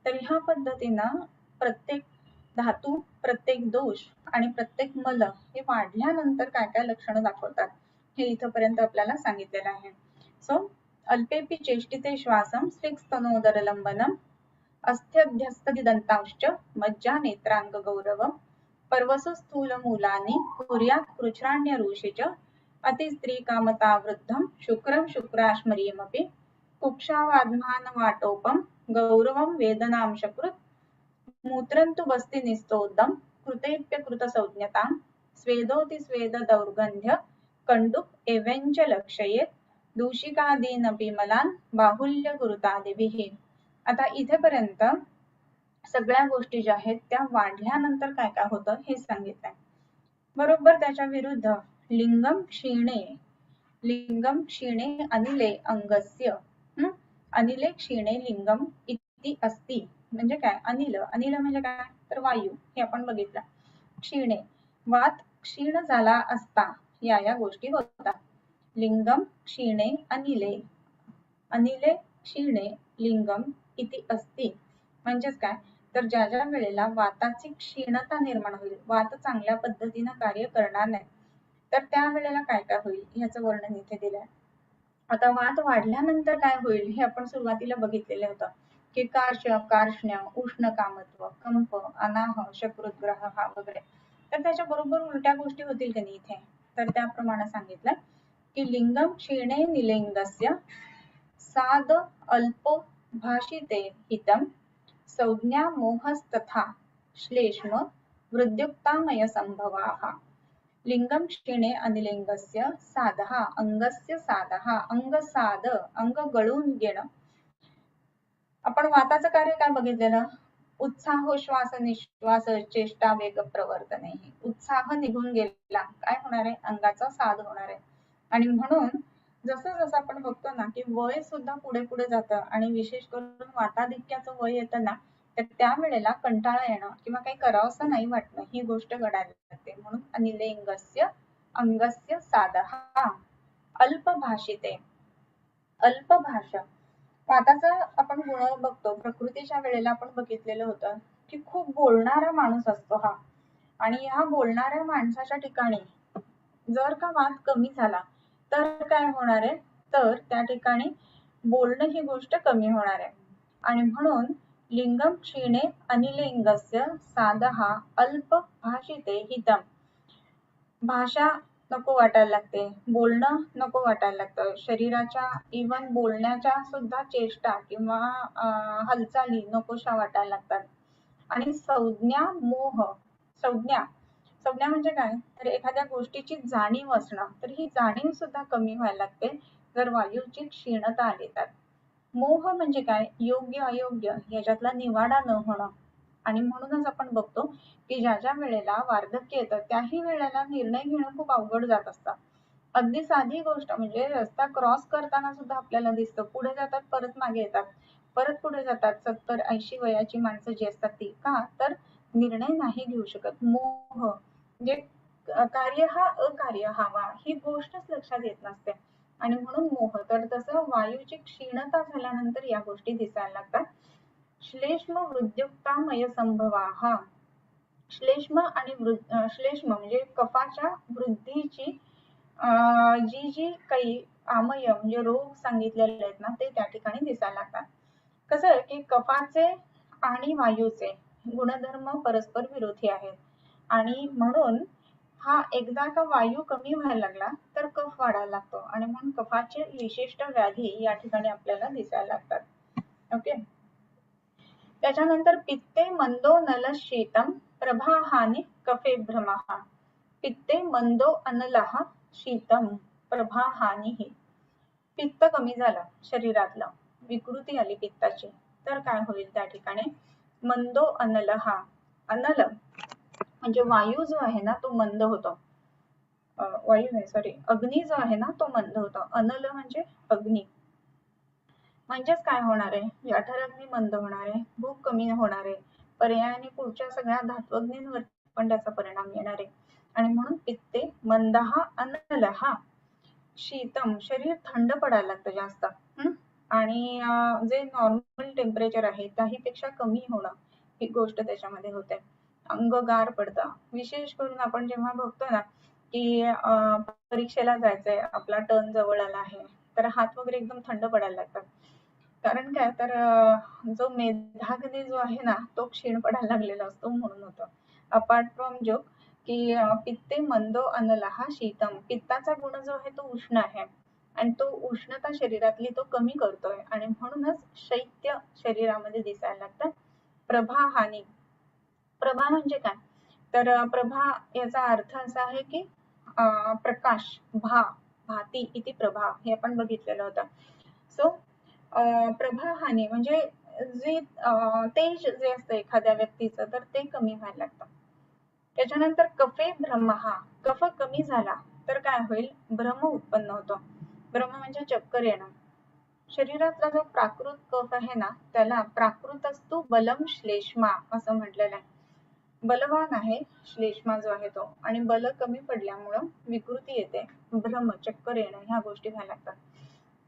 तर ह्या पद्धतीनं प्रत्येक धातू, प्रत्येक दोष आणि प्रत्येक मल हे वाढल्यानंतर काय काय लक्षणं दाखवतात हे इथपर्यंत आपल्याला सांगितलेलं आहे. सो अल्पेपि चेष्टिते श्वासम स्विक्स्तनोदरलंबनम अस्त्यध्यस्तदिदंतांश्च मज्जा नेत्रांग गौरवम पर्वसु स्थूलमूलानि कुर्यात् कृच्छ्राण्यरुषि च अतिस्त्री कामता वृद्धम शुक्रम शुक्राश्मरीमपि कुक्षावाद्मानवाटोपम गौरवम वेदनां शकृत मूत्रन्तु वस्ति निस्तोदम कृतेप्यकृतसंज्ञतां स्वेदोति स्वेद दौर्गंध्य कंडुक एवेंच लक्षयेत दूषिकादीनपि मलान बाहुल्य गुरुतादिभिः. आता इथेपर्यंत सगळ्या गोष्टी ज्या आहेत त्या वाढल्यानंतर काय काय होतं हे सांगितलंय. बरोबर त्याच्या विरुद्ध लिंगम क्षीणे अनिले अंगस्य अनिले क्षीणे लिंगम इति अस्ति. म्हणजे काय अनिल म्हणजे काय तर वायू, हे आपण बघितलं. क्षीणे वात क्षीण झाला असता या गोष्टी होतात. लिंगम क्षीणे अनिले क्षीणे लिंगम इति अस्ति. म्हणजेच काय तर ज्या ज्या वेळेला वाताची क्षीणता निर्माण होईल, वात चांगल्या पद्धतीनं कार्य करणार नाही, तर त्या वेळेला काय काय होईल ह्याचं वर्णन इथे दिलंय. आता वात वाढल्यानंतर काय होईल हे आपण सुरुवातीला बघितलेलं होतं की कार्ष्ण्य, उष्ण कामत्व, कंप, अनाह, शकृद्ग्रह हा वगैरे. तर त्याच्या बरोबर उलट्या गोष्टी होतील की नाही इथे, तर त्याप्रमाणे सांगितलं की लिंगम क्षीणे निलिंगस्य साद अल्पो भाषिते हितम संज्ञा मोहस्तथा श्लेष्म वृद्युक्तामय संभवाः. लिंगम क्षीणे अनिलिंगस्य सादः अंगस्य सादः अंगसाद अंग गळून घेणं. आपण वाताचं कार्य काय बघितलेलं, उत्साह श्वास निश्वास चेष्टा वेग प्रवर्तने. उत्साह निघून गेला काय होणार आहे, अंगाचा साद होणार आहे. आणि म्हणून जसं जसं आपण बघतो ना की वय सुद्धा पुढे पुढे जातं आणि विशेष करून वाताधिक्याचं वय येतं ना, तर त्यावेळेला कंटाळा येणं किंवा काही करावंसं नाही वाटणं ही गोष्ट घडायला लागते. म्हणून अनिलिंगस्य अंगस्य सादः अल्पभाषिते. अल्पभाषा वाताचा आपण गुण बघतो, प्रकृतीच्या वेळेला आपण बघितलेलं होतं की खूप बोलणारा माणूस असतो हा. आणि ह्या बोलणाऱ्या माणसाच्या ठिकाणी जर का वात कमी झाला तर काय होणार आहे, तर त्या ठिकाणी बोलणं ही गोष्ट कमी होणार आहे. आणि म्हणून लिंगम क्षीणे अनिलिंगस्य सादः अल्प भाषिते हितम. भाषा नको वाटायला लागते, बोलणं नको वाटायला लागतं, शरीराच्या इवन बोलण्याच्या सुद्धा चेष्टा किंवा हालचाली नकोशा वाटायला लागतात. आणि संज्ञा म्हणजे काय तर एखाद्या गोष्टीची जाणीव असणं, तर ही जाणीव सुद्धा कमी व्हायला लागते जर वायूची क्षीणता आली तर. मोह म्हणजे काय, योग्य अयोग्य याच्यातला निवाडा न होणं. आणि म्हणूनच आपण बघतो की ज्या ज्या वेळेला वार्धक्य येतं त्याही वेळेला निर्णय घेणं खूप अवघड जात असतं. अगदी साधी गोष्ट म्हणजे रस्ता क्रॉस करताना सुद्धा आपल्याला दिसतं, पुढे जातात परत मागे येतात, परत पुढे जातात. 70-80 वयाची माणसं जी असतात ती का तर निर्णय नाही घेऊ शकत. मोह म्हणजे कार्य हा अकार्य हवा ही गोष्टच लक्षात येत नसते आणि म्हणून मोह. तर तसं वायूची क्षीणता झाल्यानंतर या गोष्टी दिसायला लागतात. श्लेष्म वृद्युक्तामय संभवाः. श्लेष्म आणि श्लेष्म म्हणजे कफाच्या वृद्धीची जी काही आमय म्हणजे रोग सांगितलेले आहेत ना ते त्या ठिकाणी दिसायला लागतात. कसं आहे की कफाचे आणि वायूचे गुणधर्म परस्पर विरोधी आहेत आणि म्हणून हा एकदा का वायू कमी व्हायला लागला तर कफ वाढायला लागतो आणि म्हणून कफाचे विशिष्ट व्याधी या ठिकाणी आपल्याला दिसायला लागतात. ओके. त्याच्यानंतर पित्ते मंदो नल शीतम प्रभाहानी कफे भ्रमः. पित्ते मंदो अनलः शीतम प्रभाहानी. पित्त कमी झालं शरीरातलं, विकृती आली पित्ताची, तर काय होईल त्या ठिकाणी? मंदो अनलः, अनल म्हणजे वायू जो आहे ना तो मंद होतो. वायू नाही सॉरी, अग्नी जो आहे ना तो मंद होतो. अनल म्हणजे अग्नी. म्हणजेच काय होणार आहे? जठराग्नी मंद होणार आहे, भूक कमी होणार आहे, पर्यायाने पुढच्या सगळ्या धात्वग्नींवर पण त्याचा परिणाम येणार आहे. आणि म्हणून पित्ते मंदहा अनलहा शीतम, शरीर थंड पडायला लागतं जास्त. आणि जे नॉर्मल टेम्परेचर आहे त्याहीपेक्षा कमी होणं ही गोष्ट त्याच्यामध्ये होते. अंग गार पडतं. विशेष करून आपण जेव्हा बघतो ना की परीक्षेला जायचंय, आपला टर्न जवळ आला आहे, तर हात वगैरे एकदम थंड पडायला लागतात. कारण काय तर जो मेधाग्नी जो आहे ना तो क्षीण पडायला लागलेला असतो म्हणून होतं. अपार्ट फ्रॉम जो की पित्ते मंदो अनलहा शीतम, पित्ताचा गुण जो आहे तो उष्ण आहे आणि तो उष्णता शरीरातली तो कमी करतोय आणि म्हणूनच शैत्य शरीरामध्ये दिसायला लागतं. प्रभा हानी, प्रभा म्हणजे काय तर प्रभा याचा अर्थ असा आहे की प्रकाश, भाती इति प्रभा, हे आपण बघितलेलं होतं. सो प्रभा हानी म्हणजे जे तेज जे असतं एखाद्या व्यक्तीचं तर ते कमी व्हायला लागतं. त्याच्यानंतर कफे भ्रमहा, कफ कमी झाला तर काय होईल? भ्रम उत्पन्न होतो. भ्रम म्हणजे चक्कर येणं. शरीरातला जो प्राकृत कफ आहे ना त्याला प्राकृतस्तु बलम श्लेष्मा असं म्हटलेलं आहे. बलवान आहे श्लेष्मा जो आहे तो, आणि बल कमी पडल्यामुळं विकृती येते, भ्रम चक्कर येणं ह्या गोष्टी व्हायला लागतात.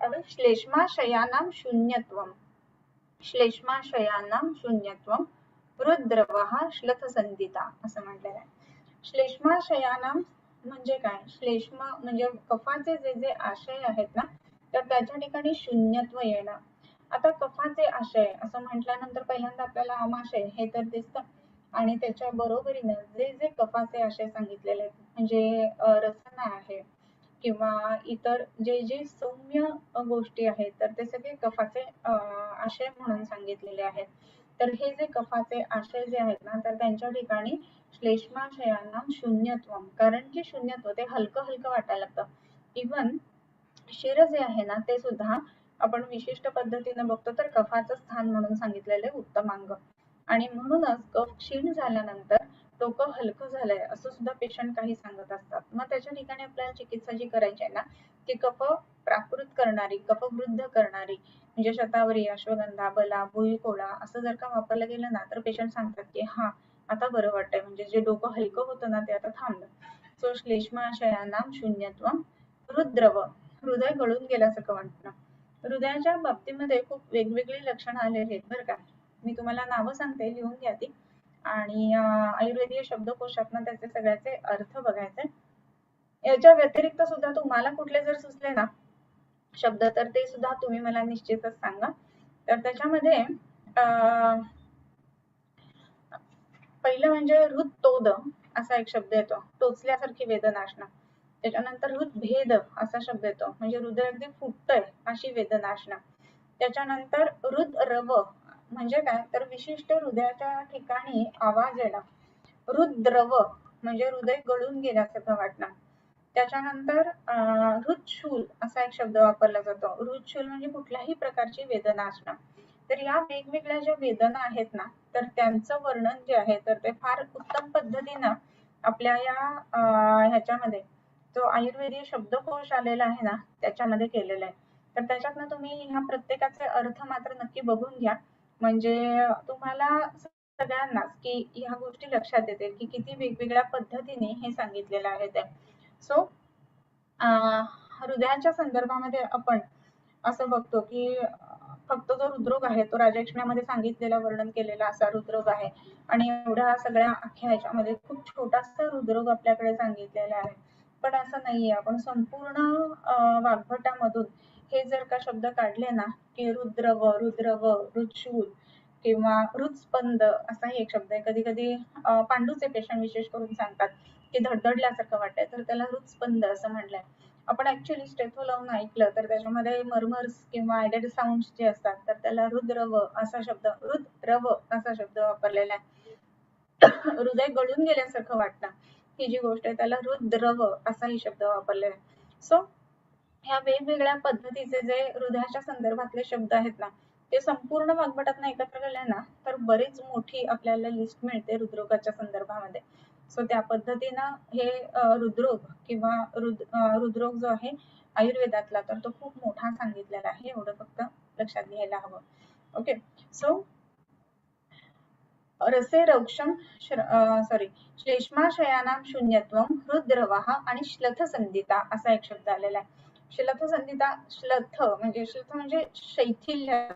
आता श्लेष्माशयानां शून्यत्वम, श्लेष्माशयानां शून्यत्वम रुद्रवः श्लथसंधिता असं म्हटलेलं आहे. श्लेष्माशयानां म्हणजे काय? श्लेष्मा म्हणजे कफाचे जे जे आशय आहेत ना तर त्याच्या ठिकाणी शून्यत्व येणं. आता कफाचे आशय असं म्हटल्यानंतर पहिल्यांदा आपल्याला आमाशय हे तर दिसतं आणि त्याच्या बरोबरीनं जे जे कफाचे आशय सांगितलेले आहेत म्हणजे रसना आहे किंवा इतर जे जे सौम्य गोष्टी आहेत तर ते सगळे कफाचे आशय म्हणून सांगितलेले आहेत. तर हे जे कफाचे आशय जे आहेत ना तर त्यांच्या ठिकाणी श्लेष्माशयांना शून्यत्वम, कारण की शून्यत्व ते हलकं हलकं वाटायला लागतं. इव्हन शिर जे आहे ना ते सुद्धा आपण विशिष्ट पद्धतीने बघतो तर कफाचं स्थान म्हणून सांगितलेले उत्तमांग, आणि म्हणूनच कफ क्षीण झाल्यानंतर डोकं हलकं झालंय असं सुद्धा पेशंट काही सांगत असतात. मग त्याच्या ठिकाणी आपल्याला चिकित्सा जी करायची आहे ना ती कफ प्राकृत करणारी, कफवृद्ध करणारी म्हणजे शतावरी, अश्वगंधा, बला, भुईकोळा असं जर का वापरलं गेलं ना तर पेशंट सांगतात की हा आता बरं वाटतंय, म्हणजे जे डोकं हलकं होतं ना ते आता थांबलं. सो श्लेष्माशयानां शून्यत्वम रुद्रव, हृदय गळून गेल्यासारखं वाटतं. हृदयाच्या बाबतीमध्ये खूप वेगवेगळी लक्षणं आलेली आहेत बरं का. मी तुम्हाला नावं सांगते, लिहून घ्या ती, आणि आयुर्वेदीय शब्दकोशातनं त्याचे सगळ्याचे अर्थ बघायचे. याच्या व्यतिरिक्त सुद्धा तुम्हाला कुठले जर सुचले ना शब्द तर ते सुद्धा तुम्ही मला निश्चितच सांगा. तर त्याच्यामध्ये पहिलं म्हणजे हृदतोद असा एक शब्द येतो, टोचल्यासारखी वेदना असणं. त्याच्यानंतर हृदभेद असा शब्द येतो, म्हणजे हृदय अगदी फुटतंय अशी वेदना असणं. त्याच्यानंतर हृदरव म्हणजे काय तर विशिष्ट हृदयाच्या ठिकाणी आवाज येणं. हृदद्रव म्हणजे हृदय गळून गेल्यासारखं वाटणं. त्याच्यानंतर हृदशूल असा एक शब्द वापरला जातो. हृदशूल म्हणजे कुठल्याही प्रकारची वेदना असणं. तर या वेगवेगळ्या ज्या वेदना आहेत ना तर त्यांचं वर्णन जे आहे तर ते फार उत्तम पद्धतीनं आपल्या या ह्याच्यामध्ये जो आयुर्वेदीय शब्दकोश आलेला आहे ना त्याच्यामध्ये केलेला आहे. तर त्याच्यातनं तुम्ही ह्या प्रत्येकाचे अर्थ मात्र नक्की बघून घ्या, म्हणजे तुम्हाला सगळ्यांनाच की ह्या गोष्टी लक्षात येतील की किती वेगवेगळ्या पद्धतीने हे सांगितलेलं आहे ते. सो हृदयाच्या संदर्भामध्ये आपण असं बघतो की फक्त जो हृदरोग आहे तो राजयक्ष्म्यामध्ये सांगितलेला वर्णन केलेला असा हृदरोग आहे, आणि एवढ्या सगळ्या अख्ख्या ह्याच्यामध्ये खूप छोटासा हृदरोग आपल्याकडे सांगितलेला आहे. पण असं नाहीये, आपण संपूर्ण वाग्भटामधून हे जर का शब्द काढले ना की रुद्रव, रुद्रव, हृदशूल किंवा हृदस्पंद असाही एक शब्द आहे. कधी कधी पांडूचे पेशंट विशेष करून सांगतात की धडधडल्यासारखं वाटतंय तर त्याला हृदस्पंद असं म्हटलंय. आपण ऍक्च्युअली स्टेथो लावून ऐकलं तर त्याच्यामध्ये मर्मर्स किंवा ऍडेड साऊंड जे असतात तर त्याला रुद्रव असा शब्द, रुद्रव असा शब्द वापरलेला आहे. हृदय गळून गेल्यासारखं वाटतं ही जी गोष्ट आहे त्याला रुद्रव असाही शब्द वापरलेला आहे. सो ह्या वेगवेगळ्या पद्धतीचे जे हृदयाच्या संदर्भातले शब्द आहेत ना ते संपूर्ण वाग्भटातनं एकत्र केले ना तर बरीच मोठी आपल्याला लिस्ट मिळते हृदरोगाच्या संदर्भामध्ये. सो त्या पद्धतीनं हे हृदरोग किंवा हृदरोग जो आहे आयुर्वेदातला तर तो खूप मोठा सांगितलेला आहे, एवढं फक्त लक्षात घ्यायला हवं. ओके. सो रसे रौक्षम सॉरी श्लेष्माशयानां शून्यत्वम हृद्रवः आणि श्लथसंधिता असा एक शब्द आलेला आहे. श्लथसंधिता, श्लथ म्हणजे शैथिल्य,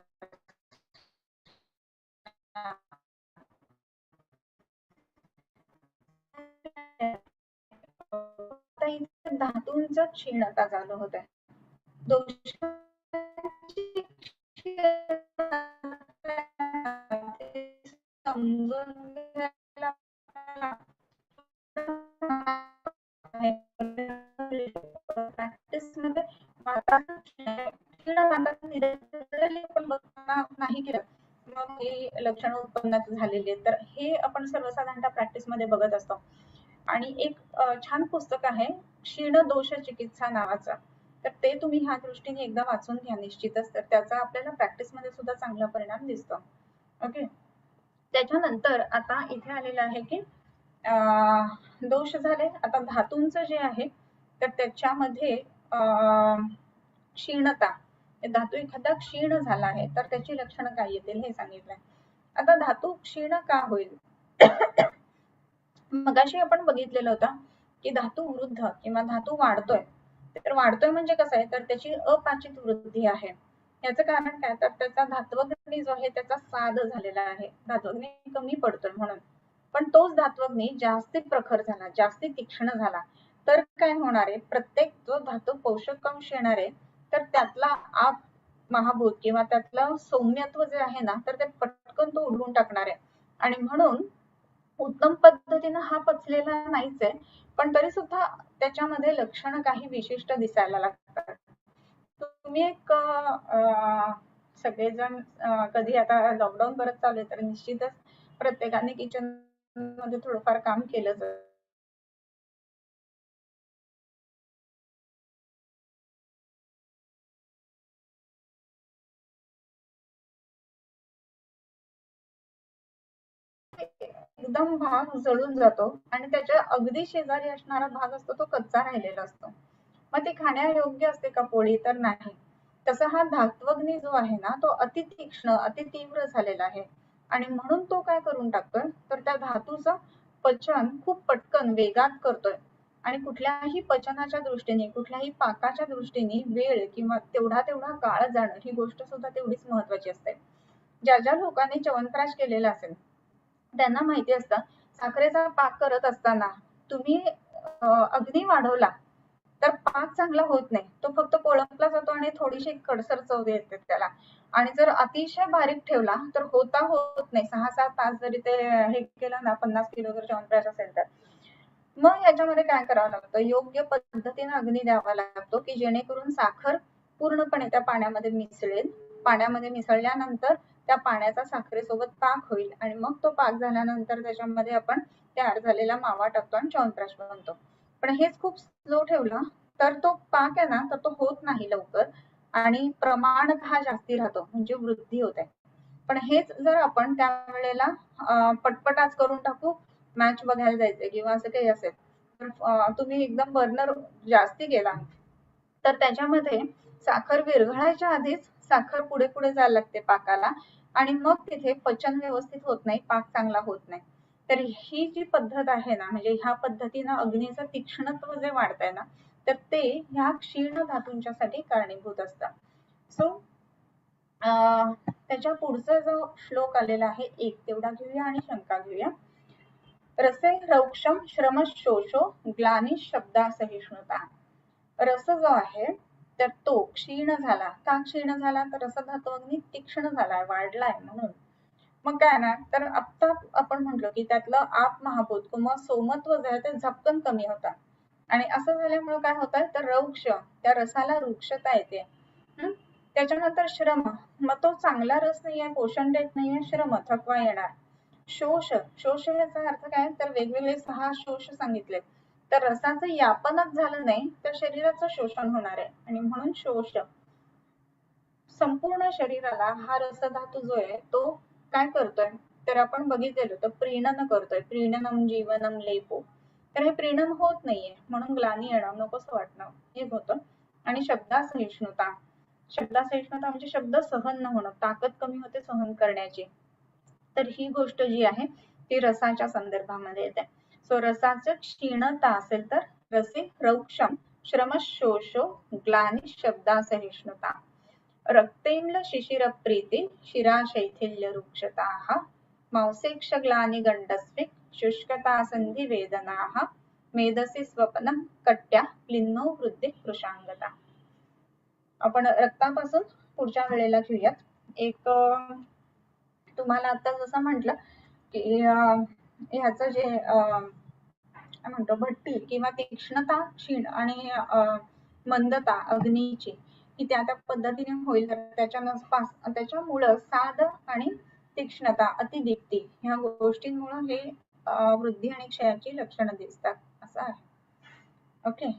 धातूंच क्षीणता चालू होत आहे. समजून घ्यायला प्रॅक्टिस मध्ये नाही केलं मग ही लक्षणं उत्पन्न झालेली आहेत. तर हे आपण सर्वसाधारणतः प्रॅक्टिस मध्ये बघत असतो. आणि एक छान पुस्तक आहे क्षीण दोष चिकित्सा नावाचं, तर ते तुम्ही ह्या दृष्टीने एकदा वाचून घ्या निश्चितच, तर त्याचा आपल्याला प्रॅक्टिस मध्ये सुद्धा चांगला परिणाम दिसतो. ओके. त्याच्यानंतर आता इथे आलेलं आहे की दोष झाले. आता धातूंचं जे आहे तर त्याच्यामध्ये क्षीणता, धातू एखादा क्षीण झाला आहे तर त्याची लक्षणं काय येतील हे सांगितलंय. आता धातू क्षीण का होईल? मगाशी आपण बघितलेलं होतं की धातू वृद्ध किंवा धातू वाढतोय, तर वाढतोय म्हणजे कसं आहे तर त्याची अपाचित वृद्धी आहे. याचं कारण काय तर त्याचा धात्वग्नी जो आहे त्याचा साध झालेला आहे, धात्वग्नी कमी पडतोय म्हणून. पण तोच धात्वग्नी जास्ती प्रखर झाला, जास्ती तीक्ष्ण झाला तर काय होणार आहे, प्रत्येक जो धातू पोषक अंश येणार आहे तर त्यातला आप महाभूत किंवा त्यातलं सौम्यत्व जे आहे ना तर ते पटकन तो उडवून टाकणार आहे. आणि म्हणून उत्तम पद्धतीनं हा पचलेला नाहीच आहे, पण तरी सुद्धा त्याच्यामध्ये लक्षणं काही विशिष्ट दिसायला लागतात. तुम्ही एक सगळेजण कधी आता लॉकडाऊन परत चालू आहे तर निश्चितच प्रत्येकाने किचन मध्ये थोडंफार काम केलंच. एकदम भाग जळून जातो आणि त्याच्या अगदी शेजारी असणारा भाग असतो तो कच्चा राहिलेला असतो. मग ती खाण्यायोग्य असते का पोळी? तर नाही. तसा हा धात्वग्नी जो आहे ना तो अति तीक्ष्ण, अति तीव्र झालेला आहे आणि म्हणून तो काय करून टाकतोय तर त्या धातूचं पचन खूप पटकन वेगात करतोय. आणि कुठल्याही पचनाच्या दृष्टीने, कुठल्याही पाकाच्या दृष्टीने वेळ किंवा तेवढा काळ जाणं ही गोष्ट सुद्धा तेवढीच महत्वाची असते. ज्या ज्या लोकांनी च्यवनप्राश केलेला असेल त्यांना माहिती असतं साखरेचा पाक करत असताना तुम्ही अग्नी वाढवला तर पाक चांगला होत नाही, तो फक्त कोळंबला जातो आणि थोडीशी कडसर चव येते त्याला. आणि जर अतिशय बारीक ठेवला तर होत नाही. 6-7 तास जरी ते हे केलं ना 50 किलो जर च्यवनप्राश असेल तर. मग याच्यामध्ये काय करावं लागतं, योग्य पद्धतीने अग्नी द्यावा लागतो की जेणेकरून साखर पूर्णपणे त्या पाण्यामध्ये मिसळेल. पाण्यामध्ये मिसळल्यानंतर त्या पाण्याचा साखरेसोबत पाक होईल आणि मग तो पाक झाल्यानंतर त्याच्यामध्ये आपण तयार झालेला मावा टाकतो आणि च्यवनप्राश बनतो. पण हेच खूप स्लो ठेवलं तर तो पाक आहे ना तर तो होत नाही लवकर आणि प्रमाण हा जास्ती राहतो म्हणजे वृद्धी होते. पण हेच जर आपण त्यावेळेला पटपट आज करून टाकू, मॅच बघायला जायचंय किंवा असं काही असेल तर तुम्ही एकदम बर्नर जास्ती केला तर त्याच्यामध्ये साखर विरघळायच्या आधीच साखर पुढे पुढे जायला लागते पाकाला आणि मग तिथे पचन व्यवस्थित होत नाही, पाक चांगला होत नाही. तर ही जी पद्धत आहे ना म्हणजे ह्या पद्धतीनं अग्नीचं तीक्ष्णत्व जे वाढतंय ना तर ते ह्या क्षीण धातूंच्यासाठी कारणीभूत असतं. सो त्याच्या पुढचा जो श्लोक आलेला आहे एक तेवढा घेऊया आणि शंका घेऊया. रसे रौक्षम श्रम शोषो ग्लानी शब्दा सहिष्णुता. रस जो आहे तर तो क्षीण झाला. का क्षीण झाला तर रसधातू तीक्ष्ण झालाय, वाढलाय म्हणून. मग काय ना तर आता आपण म्हटलो की त्यातलं आप महाभूत किंवा सोमत्व जे आहे ते झपकन कमी होतं. आणि असं झाल्यामुळे काय होतं तर रौक्ष, त्या रसाला रुक्षता येते. त्याच्यानंतर श्रम, मग तो चांगला रस नाहीये, पोषण देत नाहीये, श्रम थकवा येणार. शोष, शोष याचा अर्थ काय तर वेगवेगळे 6 शोष सांगितले. तर रसाचं यापनच झालं नाही तर शरीराचं शोषण होणार आहे आणि म्हणून शोष. संपूर्ण शरीराला हा रसधातू जो आहे तो काय करतोय तर आपण बघितलेलं तर प्रीणन करतोय, प्रीणनम जीवनम लेपो. तर हे प्रीणन होत नाहीये म्हणून ग्लानी येणं, नकोसं वाटणं हे होतं. आणि शब्दासहिष्णुता, शब्दासहिष्णुता म्हणजे शब्द सहन न होणं, ताकद कमी होते सहन करण्याची. तर ही गोष्ट जी आहे ती रसाच्या संदर्भामध्ये येते. सो रसाचं क्षीणता असेल तर रसे रौक्षम, श्रमशोषो, ग्लानी शब्दासहिष्णुता. रक्तेम्ल शिशिर प्रीती, शिरा शैथिल्य रुक्षताः, मांसेक्ष ग्लानी गंडस्विक, शुष्कता संधी वेदनाः, मेधसी स्वप्न कट्ट्या क्लिन्नो वृद्धी कृशांगता. आपण रक्तापासून पुढच्या वेळेला घेऊयात. एक तुम्हाला आता जसं म्हटलं की ह्याचं जे काय म्हणतो भट्टी किंवा तीक्ष्णता क्षीण आणि मंदता अग्नीची की त्या त्या पद्धतीने होईल त्याच्यामुळं साध आणि तीक्ष्णता अतिदीप्ती ह्या गोष्टींमुळे हे वृद्धी आणि क्षयाची लक्षणं दिसतात असं आहे. ओके,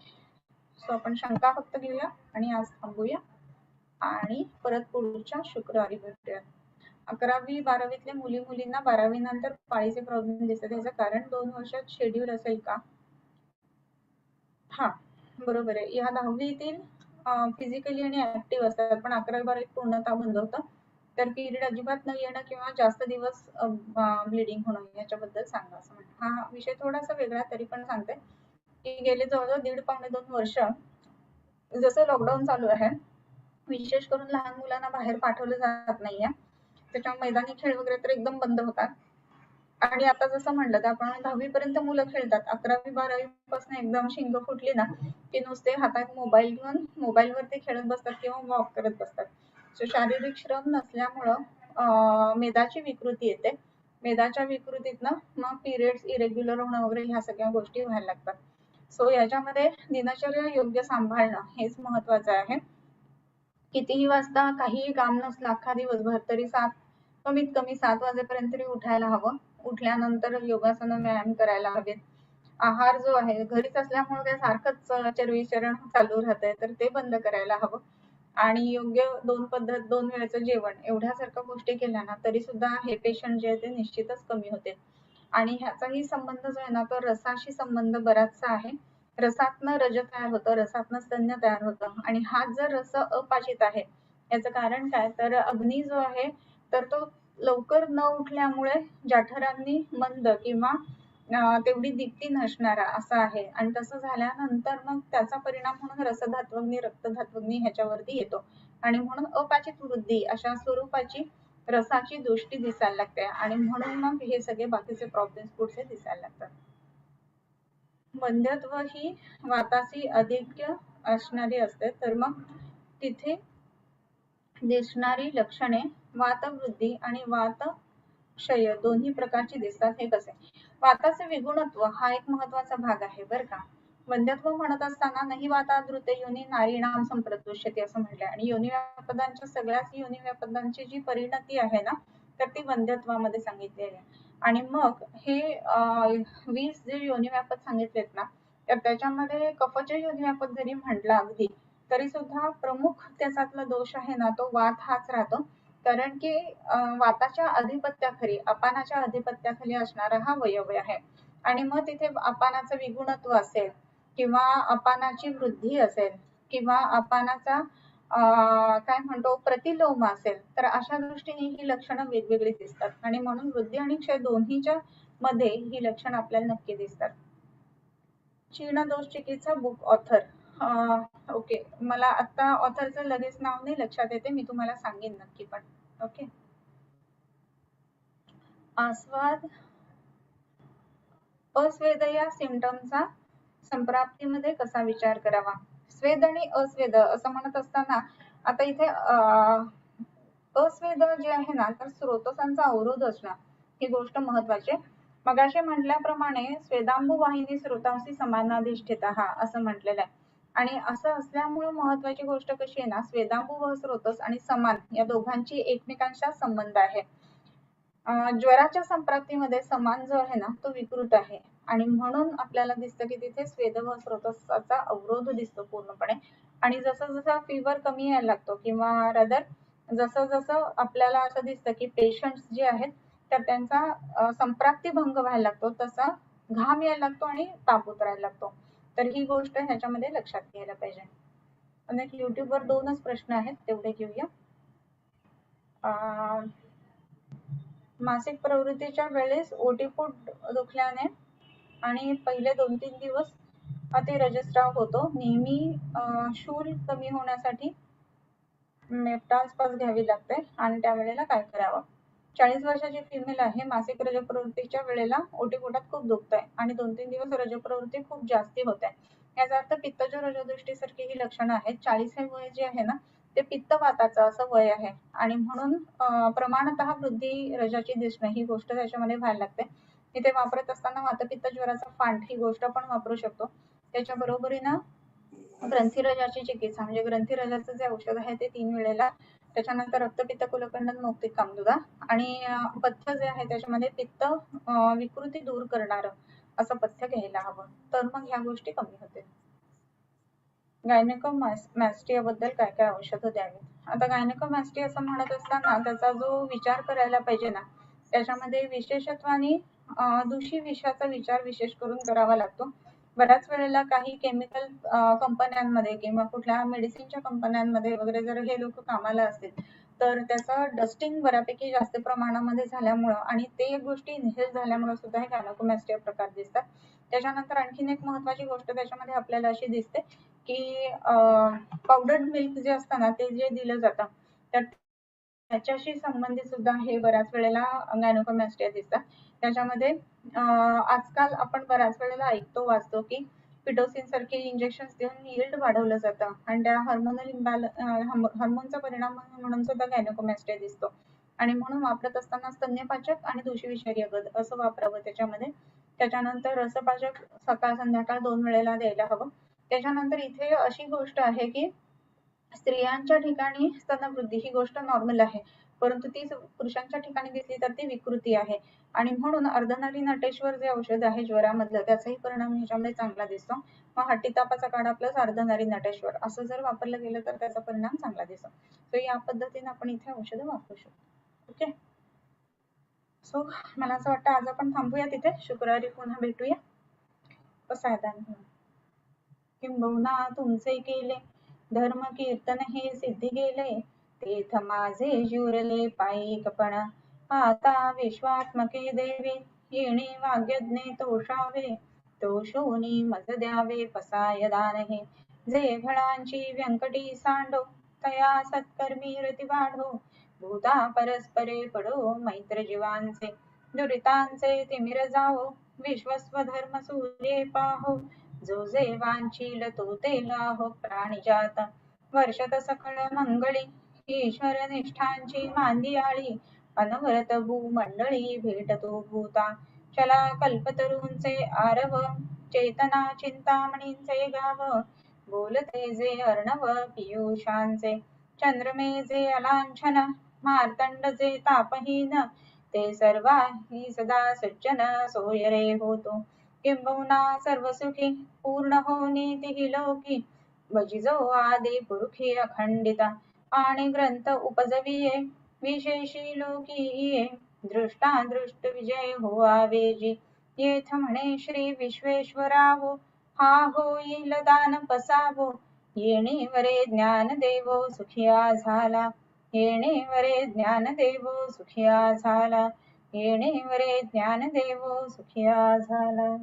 सो आपण शंका फक्त घेऊया आणि आज थांबूया आणि परत पुढच्या शुक्रवारी भेटूया. 11वी 12वीतल्या मुलींना 12वी नंतर पाळीचे प्रॉब्लेम दिसतात, याचं कारण 2 वर्षात शेड्यूल असेल का? हा बरोबर आहे. या 10वीतील फिजिकली आणि ऍक्टिव्ह असतात पण 11वी 12वीत पूर्णतः बंद होतं. तर पिरियड अजिबात न येणं किंवा जास्त दिवस ब्लिडिंग होणं याच्याबद्दल सांगा असं म्हणतात. हा विषय थोडासा वेगळा तरी पण सांगते की गेले जवळजवळ 1.5 पावणे 2 वर्ष जसं लॉकडाऊन चालू आहे, विशेष करून लहान मुलांना बाहेर पाठवलं जात नाहीये, त्याच्यामुळे मैदानी खेळ वगैरे तर एकदम बंद होतात. आणि आता जसं म्हणलं त्याप्रमाणे 10वी पर्यंत मुलं खेळतात, 11वी 12वी पासून एकदम शिंग फुटली ना की नुसते हातात मोबाईल घेऊन मोबाईलवर ते खेळत बसतात किंवा वॉक करत बसतात. सो शारीरिक श्रम नसल्यामुळं मेदाची विकृती येते. मेदाच्या विकृतीतनं मग पिरियड्स इरेग्युलर होणं वगैरे ह्या सगळ्या गोष्टी व्हायला लागतात. सो याच्यामध्ये दिनचर्या योग्य सांभाळणं हेच महत्वाचं आहे. कितीही वाजता काहीही काम नसलं अख्खा दिवसभर तरी कमीत कमी 7 वाजेपर्यंत तरी उठायला हवं. उठल्यानंतर योगासन व्यायाम करायला हवेत. आहार जो आहे घरीच असल्यामुळे काय सारखंच चरविचरण चालू राहतंय तर ते बंद करायला हवं. आणि योग्य 2 वेळेचं जेवण एवढ्यासारख्या गोष्टी केल्या ना तरी सुद्धा हे पेशंट जे आहे ते निश्चितच कमी होते. आणि ह्याचाही संबंध जो आहे ना तो रसाशी संबंध बराचसा आहे. रसातनं रज तयार होतं, रसातनं स्तन्य तयार होतं आणि हा जर रस अपाचित आहे याचं कारण काय तर अग्नी जो आहे तर तो लवकर न उठल्यामुळे जठराग्नी मंद किंवा तेवढी दीप्ती नसणारा असा आहे आणि तसं झाल्यानंतर मग त्याचा परिणाम म्हणून रसधात्वग्नी रक्तधात्वग्नी ह्याच्यावरती येतो आणि म्हणून अपाचित वृद्धी अशा स्वरूपाची रसाची दृष्टी दिसायला लागते आणि म्हणून मग हे सगळे बाकीचे प्रॉब्लेम्स पुढचे दिसायला लागतात. वंध्यत्व ही वाताची अधिक्य असणारी असते तर मग तिथे दिसणारी लक्षणे वातवृद्धी आणि वात क्षय दोन्ही प्रकारची दिसतात. हे कसे? वाताचे विगुणत्व हा एक महत्वाचा भाग आहे बरं का. वंध्यत्व म्हणत असताना नाही वातादृते योनी नारीणाम संप्रदुष्यते असं म्हटलंय आणि योनी व्यापदांच्या सगळ्याच योनी व्यापदांची जी परिणती आहे ना तर ती वंध्यत्वामध्ये सांगितली आहे. आणि मग हे 20 जे योनी व्यापद सांगितलेत ना तर त्याच्यामध्ये कफचे योनी व्यापद जरी म्हटलं अगदी तरी सुद्धा प्रमुख त्याच्यातला दोष आहे ना तो वात हाच राहतो. कारण की वाताच्या अधिपत्याखाली अपानाच्या अधिपत्याखाली असणारा हा वयव आहे आणि मग तिथे अपानाचं विगुणत्व असेल किंवा अपानाची वृद्धी असेल किंवा अपानाचा काय म्हणतो प्रतिलोम असेल तर अशा दृष्टीने ही लक्षणं वेगवेगळी दिसतात आणि म्हणून वृद्धी आणि क्षय दोन्हीच्या मध्ये ही लक्षणं आपल्याला नक्की दिसतात. क्षीण दोष चिकित्सा बुक ऑथर. ओके, मला आता ऑथरचं लगेच नाव नाही लक्षात येते, मी तुम्हाला सांगेन नक्की पण. ओके, आस्वाद अस्वेद या सिम्पटमचा संप्राप्तीमध्ये कसा विचार करावा. स्वेद आणि अस्वेद असं म्हणत असताना आता इथे अस्वेद जे आहे ना तर स्रोतसांचा अवरोध असणं ही गोष्ट महत्वाची आहे. मगाशी म्हटल्याप्रमाणे स्वेदांबू वाहिनी स्रोतांशी समानाधिष्ठितः असं म्हटलेलं आहे. आणि असं असल्यामुळे महत्वाची गोष्ट कशी आहे ना, स्वेदांबू व स्रोतस आणि समान या दोघांची एकमेकांचा संबंध आहे. ज्वराच्या संप्राप्तीमध्ये समान जो आहे ना तो विकृत आहे आणि म्हणून आपल्याला दिसतं की तिथे स्वेद व स्रोतसाचा अवरोध दिसतो पूर्णपणे. आणि जसं जसं फीवर कमी यायला लागतो किंवा रदर जसं जसं आपल्याला असं दिसतं की पेशंट्स जे आहेत तर त्यांचा संप्राप्ती भंग व्हायला लागतो, तसा घाम यायला लागतो आणि ताप उतरायला लागतो. तर ही गोष्ट ह्याच्यामध्ये लक्षात घ्यायला पाहिजे. आणि युट्यूबवर 2च प्रश्न आहेत, तेवढे घेऊया. मासिक प्रवृत्तीच्या वेळेस ओटीपोट दुखल्याने आणि पहिले 2-3 दिवस अति रजस्राव होतो. नेहमी शूल कमी होण्यासाठी मेप्टाल्सपास घ्यावी लागते आणि त्यावेळेला काय करावं? 40 वर्षाची फिमेल आहे. मासिक रजप्रवृत्तीच्या वेळेला ओटीपोटात खूप दुखत आहे आणि 2-3 दिवस रजप्रवृत्ती खूप जास्ती होत आहे. याचा अर्थ पित्तज रजदृष्टीसारखी ही लक्षणं आहेत. 40 हे वय जे आहे ना ते पित्तवाताचं असं वय आहे आणि म्हणून प्रमाणतः वृद्धी रजाची दिसणं ही गोष्ट त्याच्यामध्ये व्हायला लागते. इथे वापरत असताना वातपित्त ज्वराचा फांट ही गोष्ट पण वापरू शकतो. त्याच्या बरोबरीनं ग्रंथिरजाची चिकित्सा म्हणजे ग्रंथिरजाचं जे औषध आहे ते 3 वेळेला, त्याच्यानंतर रक्तपित्त कुलकंडन मौक्तिक कामदुदा आणि पथ्य जे आहे त्याच्यामध्ये पित्त विकृती दूर करणारं असं पथ्य घ्यायला हवं, तर मग ह्या गोष्टी कमी होतील. गायनेकोमॅस्टिया बद्दल काय काय औषधं द्यावी? आता गायनेकोमॅस्टिया असं म्हणत असताना त्याचा जो विचार करायला पाहिजे ना त्याच्यामध्ये विशेषत्वाने दूषी विषाचा विचार विशेष करून करावा लागतो. बऱ्याच वेळेला काही केमिकल कंपन्यांमध्ये किंवा कुठल्या मेडिसिनच्या कंपन्यांमध्ये वगैरे जर हे लोक कामाला असतील तर त्याचं डस्टिंग बऱ्यापैकी जास्त प्रमाणामध्ये झाल्यामुळं आणि ते गोष्टी इनहेल झाल्यामुळे सुद्धा हे गायनेकोमॅस्टिया प्रकार दिसतात. त्याच्यानंतर आणखीन एक महत्वाची गोष्ट त्याच्यामध्ये आपल्याला अशी दिसते की पावडर्ड मिल्क जे असतं ना ते जे दिलं जातं तर त्याच्याशी संबंधित सुद्धा हे बऱ्याच वेळेला गायनेकोमॅस्टिया दिसतात. त्याच्यामध्ये आजकाल आपण बऱ्याच वेळेला ऐकतो वाचतो की पिटोसिन सारखे इंजेक्शन्स देऊन यील्ड वाढवलं जातं आणि त्या हार्मोनचा परिणाम म्हणून सुद्धा गायनेकोमॅस्टिया दिसतो आणि म्हणून वापरत असताना स्तन्यपाचक आणि दूषी विषारी अगद असं वापरावं त्याच्यामध्ये. त्याच्यानंतर रसपाचक सकाळ संध्याकाळ 2 वेळेला द्यायला हवं. त्याच्यानंतर इथे अशी गोष्ट आहे की स्त्रियांच्या ठिकाणी स्तनवृद्धी ही गोष्ट नॉर्मल आहे, परंतु ती पुरुषांच्या ठिकाणी दिसली तर ती विकृती आहे आणि म्हणून अर्धनारी नटेश्वर जे औषध आहे ज्वरामधलं त्याचाही परिणाम ह्याच्यामध्ये चांगला दिसतो. मग हट्टीतापाचा काढा प्लस अर्धनारी नटेश्वर असं जर वापरलं गेलं तर त्याचा परिणाम चांगला दिसतो. तर या पद्धतीने आपण इथे औषधं वापरू शकतो. ओके, सो मला असं वाटतं आज आपण थांबूया तिथे, शुक्रवारी पुन्हा भेटूया. कसं आहे किंबहुना तुमचे केले धर्म कीर्तन हे सिद्धी गेले, तेथ माझे जुरले पायिकपण. आता विश्वात्मके देवी येणे वाग्यज्ञे तोषावे, तोषोनी मज द्यावे पसाय दानहे. जे फळांची व्यंकटी सांडो, तया सत्कर्मी रती वाढो. भूता परस्परे पडो मैत्र जीवांचे, दुरितांचे तिमिर जावो. विश्वस्वधर्म सूर्ये पाहो, जो जे वांछील तो ते लाहो. प्राणिजात वर्षत सकळ मंगळी, ईश्वर निष्ठांची मांदियाळी. अनवरत भूमंडळी भेटतो भूता, चला कल्पतरूंचे आरव. चेतना चिंतामणींचे गाव, बोलते जे अर्णव पियुषांचे. चंद्रमे जे अलांछन, मार्तंड जे तापहीन. ते सर्वाही सदा सज्जन सोय रे होतो. किंबहुना सर्वसुखी पूर्ण होनी तिही लोकी. भजिजो आदि पुरुषी अखंडिता, आणि ग्रंथ उपजविये विशेषी लोकी ये. दृष्टा दृष्ट विजय होआवे जी, येथ म्हणे श्री विश्वेश्वरावो. हा होईल दान पसावो, येणे वरे ज्ञान देवो सुखिया झाला. येणे वरे ज्ञान देवो सुखिया झाला. येणे वरे ज्ञान देवो सुखिया झाला.